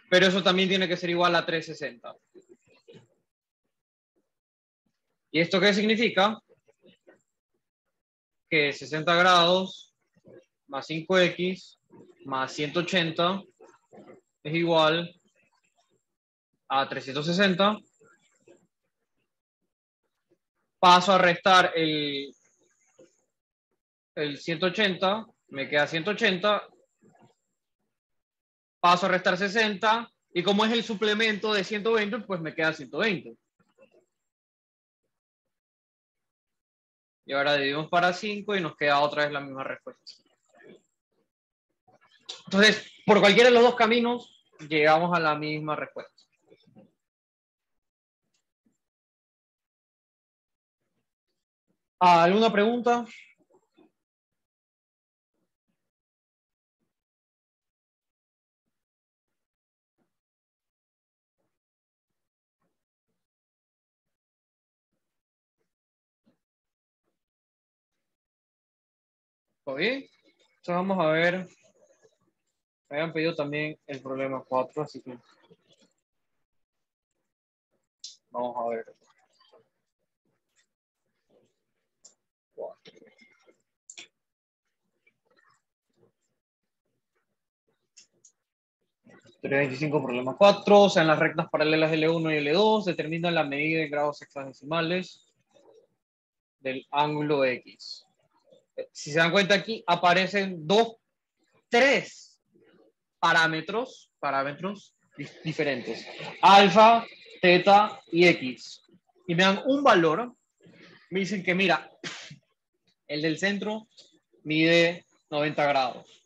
S1: pero eso también tiene que ser igual a 360. ¿Y esto qué significa? Que 60 grados más 5X más 180 es igual a 360. Paso a restar el 180, me queda 180. Paso a restar 60, y como es el suplemento de 120, pues me queda 120. Y ahora dividimos para 5 y nos queda otra vez la misma respuesta. Entonces, por cualquiera de los dos caminos, llegamos a la misma respuesta. ¿Alguna pregunta? ¿Todo bien? Entonces vamos a ver. Me habían pedido también el problema 4, así que vamos a ver. 4. 325, problema 4. O sea, en las rectas paralelas L1 y L2 determinan la medida en grados hexadesimales del ángulo X. Si se dan cuenta aquí, aparecen 3 parámetros diferentes. Alfa, teta y X. Y me dan un valor. Me dicen que, mira, el del centro mide 90 grados.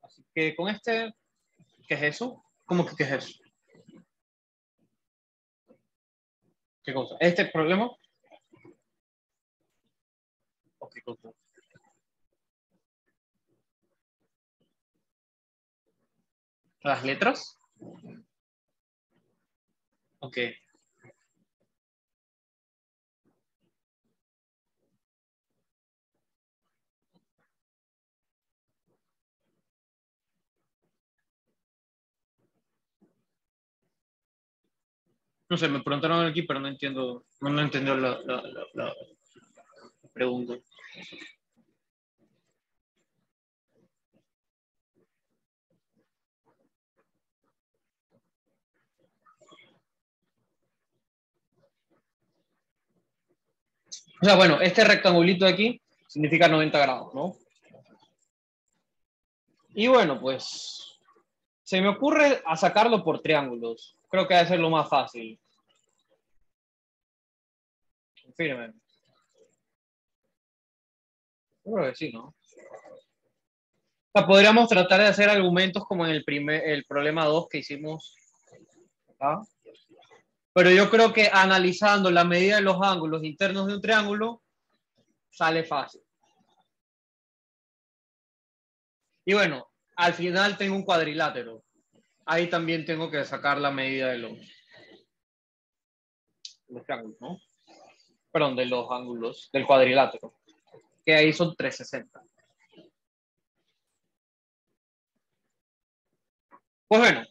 S1: Así que con este, ¿qué es eso? ¿Cómo que qué es eso? ¿Qué cosa? ¿Este problema? ¿O qué cosa? ¿Las letras? Ok. No sé, me preguntaron aquí, pero no entiendo, no entendió la pregunta. O sea, bueno, este rectangulito de aquí significa 90 grados, ¿no? Y bueno, pues se me ocurre a sacarlo por triángulos. Creo que debe ser lo más fácil. Confirmen. Yo creo que sí, ¿no? O sea, podríamos tratar de hacer argumentos como en el problema 2 que hicimos. ¿Ah? Pero yo creo que analizando la medida de los ángulos internos de un triángulo, sale fácil. Y bueno, al final tengo un cuadrilátero. Ahí también tengo que sacar la medida de los triángulos, ¿no? Perdón, de los ángulos del cuadrilátero, que ahí son 360. Pues bueno,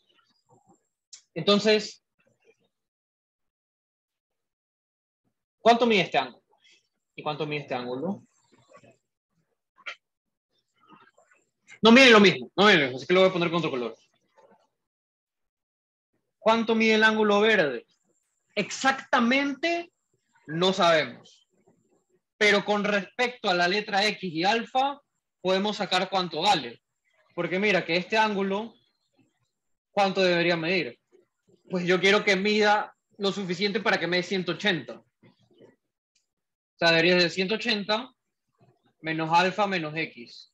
S1: entonces, ¿cuánto mide este ángulo? ¿Y cuánto mide este ángulo? No miden lo mismo, así que lo voy a poner con otro color. ¿Cuánto mide el ángulo verde? Exactamente no sabemos. pero con respecto a la letra X y alfa, podemos sacar cuánto vale. Porque mira que este ángulo, ¿cuánto debería medir? Pues yo quiero que mida lo suficiente para que me dé 180. O sea, debería ser 180 menos alfa menos X.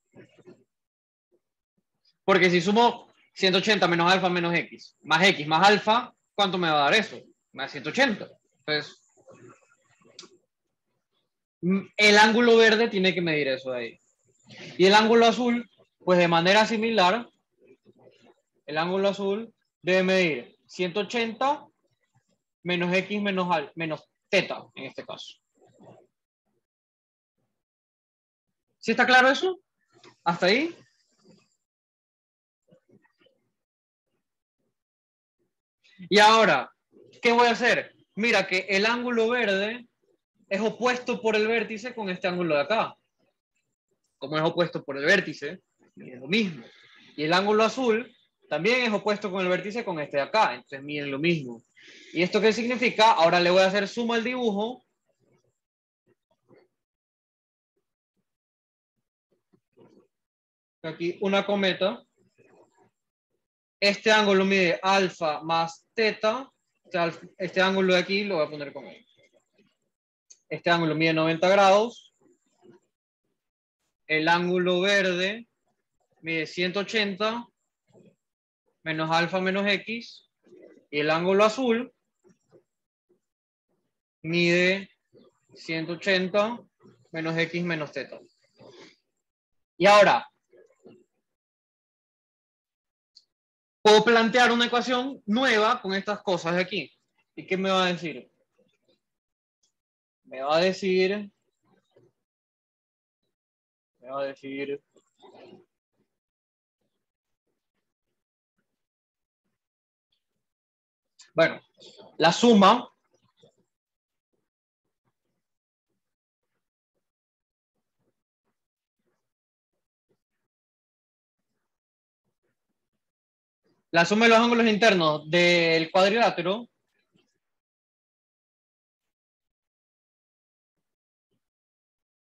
S1: Porque si sumo 180 menos alfa menos X más alfa, ¿cuánto me va a dar eso? Me da 180. Entonces, el ángulo verde tiene que medir eso de ahí. Y el ángulo azul, pues de manera similar, el ángulo azul debe medir 180 menos X menos teta, en este caso. ¿Sí está claro eso? ¿Hasta ahí? Y ahora, ¿qué voy a hacer? Mira que el ángulo verde es opuesto por el vértice con este ángulo de acá. Como es opuesto por el vértice, miden lo mismo. Y el ángulo azul también es opuesto con el vértice con este de acá, entonces miden lo mismo. ¿Y esto qué significa? Ahora le voy a hacer suma al dibujo. Aquí una cometa. Este ángulo mide alfa más teta. Este ángulo de aquí lo voy a poner con él. Este ángulo mide 90 grados. El ángulo verde mide 180 menos alfa menos X. Y el ángulo azul mide 180 menos X menos teta. Y ahora, puedo plantear una ecuación nueva con estas cosas de aquí. ¿Y qué me va a decir? Me va a decir... Bueno, la suma de los ángulos internos del cuadrilátero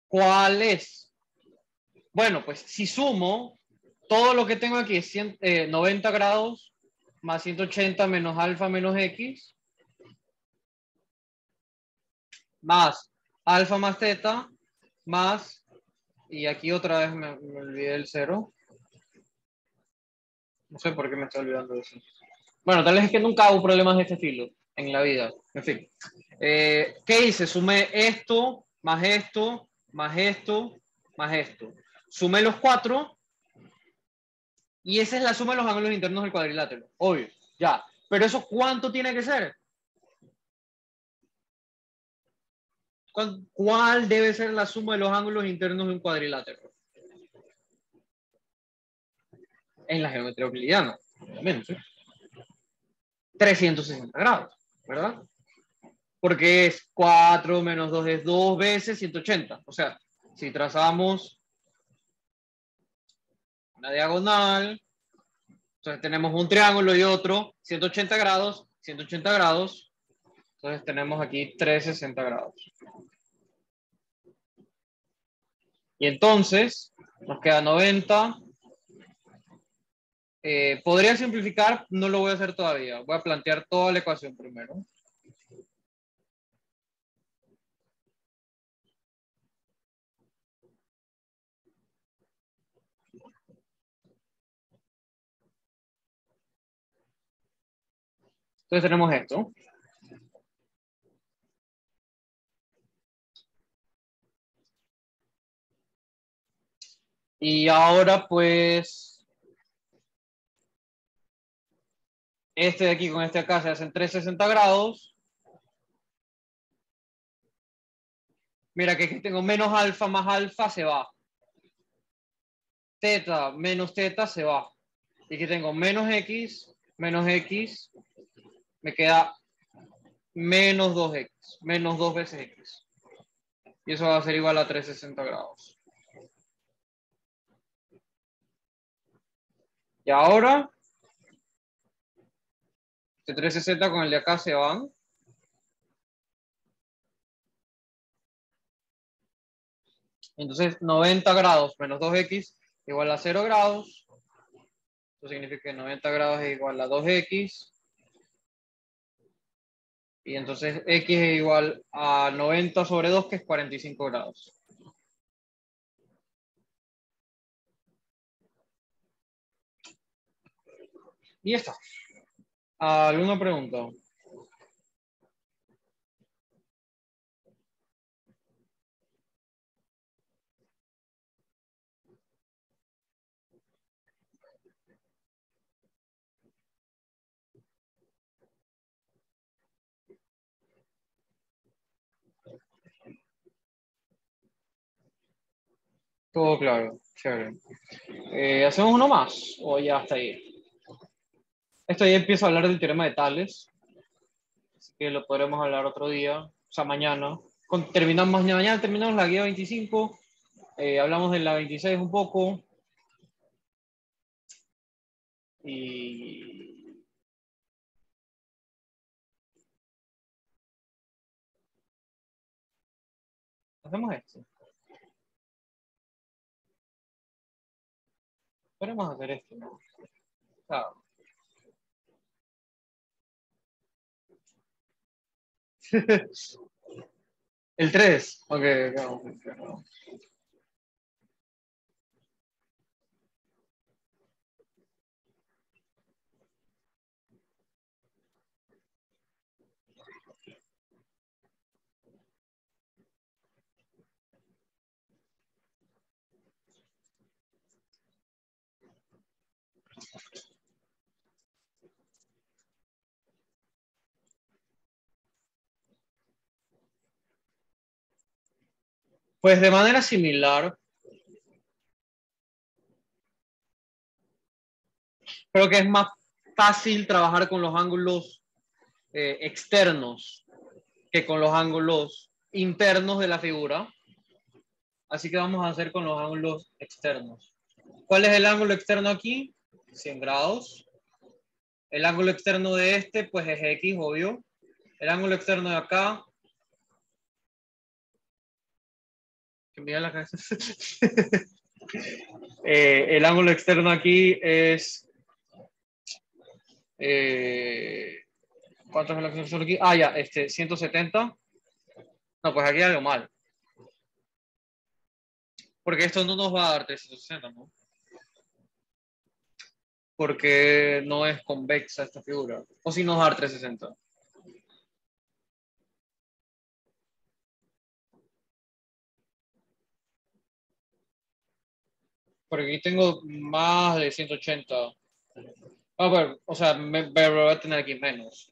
S1: ¿cuál es? Bueno, pues si sumo todo lo que tengo aquí es 90 grados más 180 menos alfa menos X más alfa más teta más, y aquí otra vez me olvidé el cero. No sé por qué me estoy olvidando de eso. Bueno, tal vez es que nunca hago problemas de este estilo en la vida. En fin. ¿Qué hice? Sumé esto, más esto, más esto, más esto. Sumé los cuatro y esa es la suma de los ángulos internos del cuadrilátero. Obvio, ya. Pero eso, ¿cuánto tiene que ser? ¿Cuál debe ser la suma de los ángulos internos de un cuadrilátero? En la geometría euclidiana, obviamente. 360 grados, ¿verdad? Porque es 4 menos 2 es 2 veces 180. O sea, si trazamos una diagonal, entonces tenemos un triángulo y otro, 180 grados, 180 grados, entonces tenemos aquí 360 grados. Y entonces nos queda 90. Podría simplificar, no lo voy a hacer todavía. Voy a plantear toda la ecuación primero. Entonces tenemos esto. Y ahora pues este de aquí con este acá se hacen 360 grados. Mira que aquí tengo menos alfa más alfa se va. Teta menos teta se va. Y aquí tengo menos x, me queda menos 2x, menos 2 veces x. Y eso va a ser igual a 360 grados. Y ahora, este 360 con el de acá se van. Entonces, 90 grados menos 2x igual a 0 grados. Eso significa que 90 grados es igual a 2x. Y entonces x es igual a 90 sobre 2, que es 45 grados. Y ya está. ¿Alguna pregunta? Todo claro, chévere. ¿Hacemos uno más o ya está ahí? Esto ya empieza a hablar del teorema de Tales, así que lo podremos hablar otro día, o sea, mañana. Mañana terminamos la guía 25, hablamos de la 26 un poco, y hacemos esto. Podemos hacer esto, ¿no? Claro. El 3, ok, ok. Pues de manera similar, creo que es más fácil trabajar con los ángulos externos que con los ángulos internos de la figura. Así que vamos a hacer con los ángulos externos. ¿Cuál es el ángulo externo aquí? 100 grados. El ángulo externo de este, pues es X, obvio. El ángulo externo de acá. Que mira la cabeza. El ángulo externo aquí es. ¿Cuánto es el ángulo externo aquí? Ah, ya, 170. No, pues aquí hay algo mal. Porque esto no nos va a dar 360, ¿no? Porque no es convexa esta figura. O si nos da 360. Porque aquí tengo más de 180. A ver, o sea, me voy a tener aquí menos.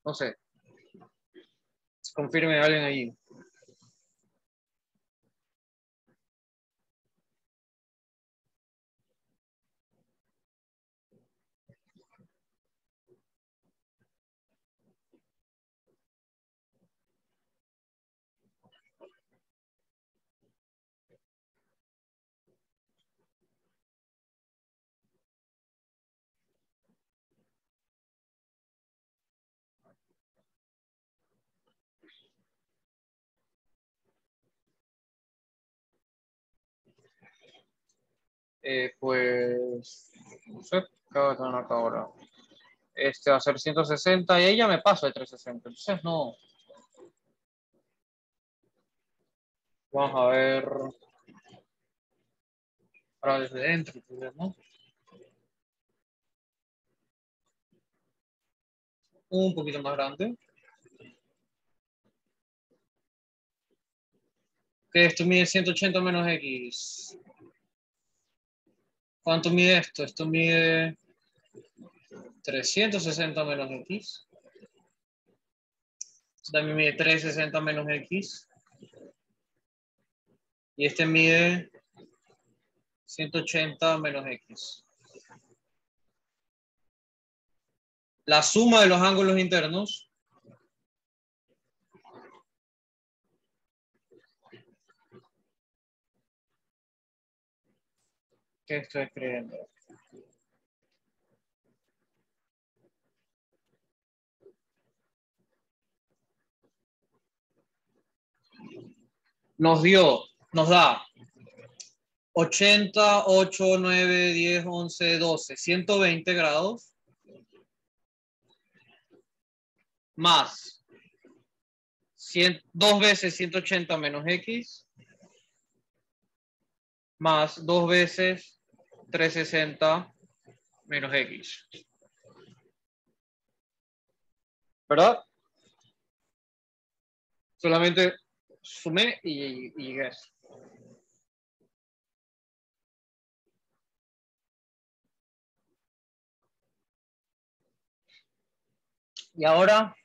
S1: No sé. Confirme alguien ahí. Pues, no sé, ¿qué va a tener acá ahora? Este va a ser 160 y ahí ya me paso de 360. Entonces, no. Vamos a ver. Ahora desde dentro, ¿no? Un poquito más grande. Que esto mide 180 menos X. ¿Cuánto mide esto? Esto mide 360 menos X. Esto también mide 360 menos X. Y este mide 180 menos X. La suma de los ángulos internos que estoy escribiendo. nos da 80, 8, 9, 10, 11, 12, 120 grados más 2 veces 180 menos x más 2 veces 360 menos x. ¿Verdad? Solamente sumé y llegué a eso. Y ahora,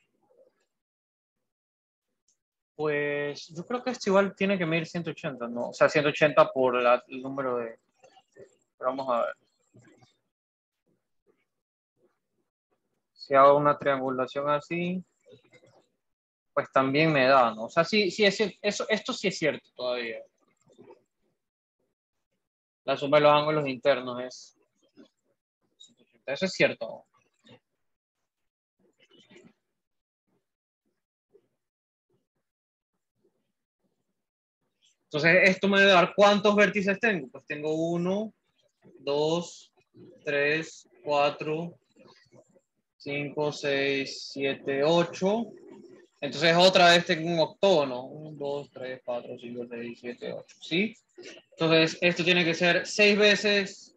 S1: pues yo creo que esto igual tiene que medir 180, ¿no? O sea, 180 por el número de... Pero vamos a ver. Si hago una triangulación así, pues también me da, ¿no? O sea, sí, esto sí es cierto todavía. La suma de los ángulos internos es 180. Eso es cierto. Entonces, esto me debe dar ¿cuántos vértices tengo? Pues tengo 1, 2, 3, 4, 5, 6, 7, 8. Entonces, otra vez tengo un octógono. 1, 2, 3, 4, 5, 6, 7, 8. ¿Sí? Entonces, esto tiene que ser 6 veces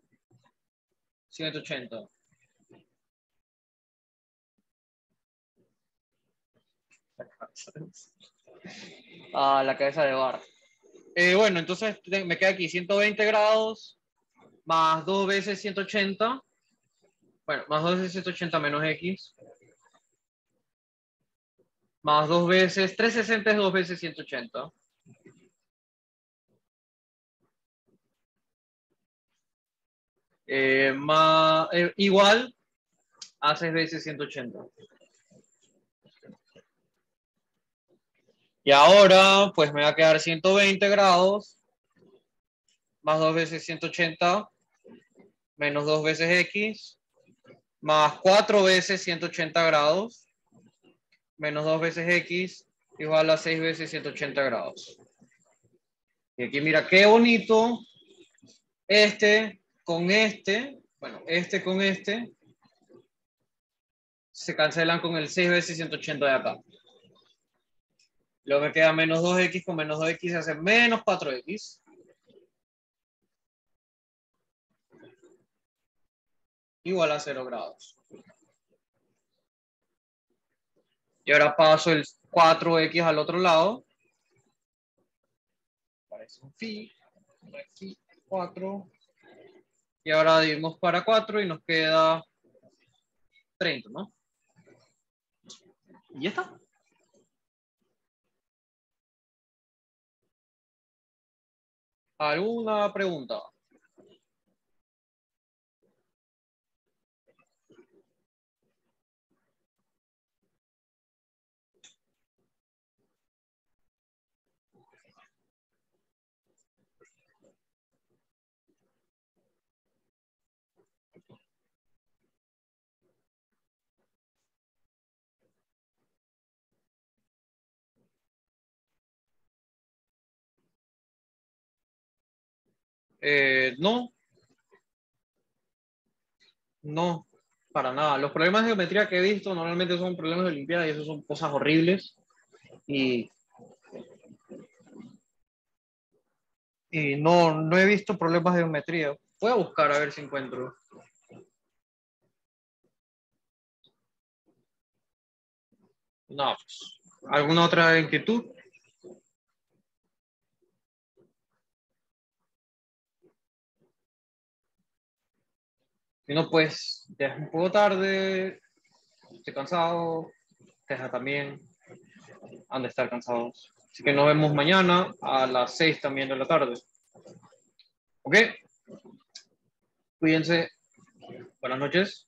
S1: 180. La cabeza de Bart. Bueno, entonces me queda aquí 120 grados más 2 veces 180. Bueno, más 2 veces 180 menos x. Más 2 veces, 360 es 2 veces 180. Igual a 6 veces 180. Y ahora, pues me va a quedar 120 grados más 2 veces 180 menos 2 veces x más 4 veces 180 grados menos 2 veces x igual a 6 veces 180 grados. Y aquí mira qué bonito. Este con este, bueno, este con este, se cancelan con el 6 veces 180 de acá. Luego me queda menos 2x con menos 2x hace menos 4x. Igual a 0 grados. Y ahora paso el 4x al otro lado. Parece un phi. Aquí 4. Y ahora dividimos para 4 y nos queda 30, ¿no? Y ya está. ¿Alguna pregunta? No. No, para nada. Los problemas de geometría que he visto normalmente son problemas de Olimpiada y eso son cosas horribles. Y no he visto problemas de geometría. Voy a buscar a ver si encuentro. No, pues, ¿alguna otra inquietud? Si no, pues ya es un poco tarde, estoy cansado, Teja también, han de estar cansados. Así que nos vemos mañana a las 6 también de la tarde. ¿Ok? Cuídense. Buenas noches.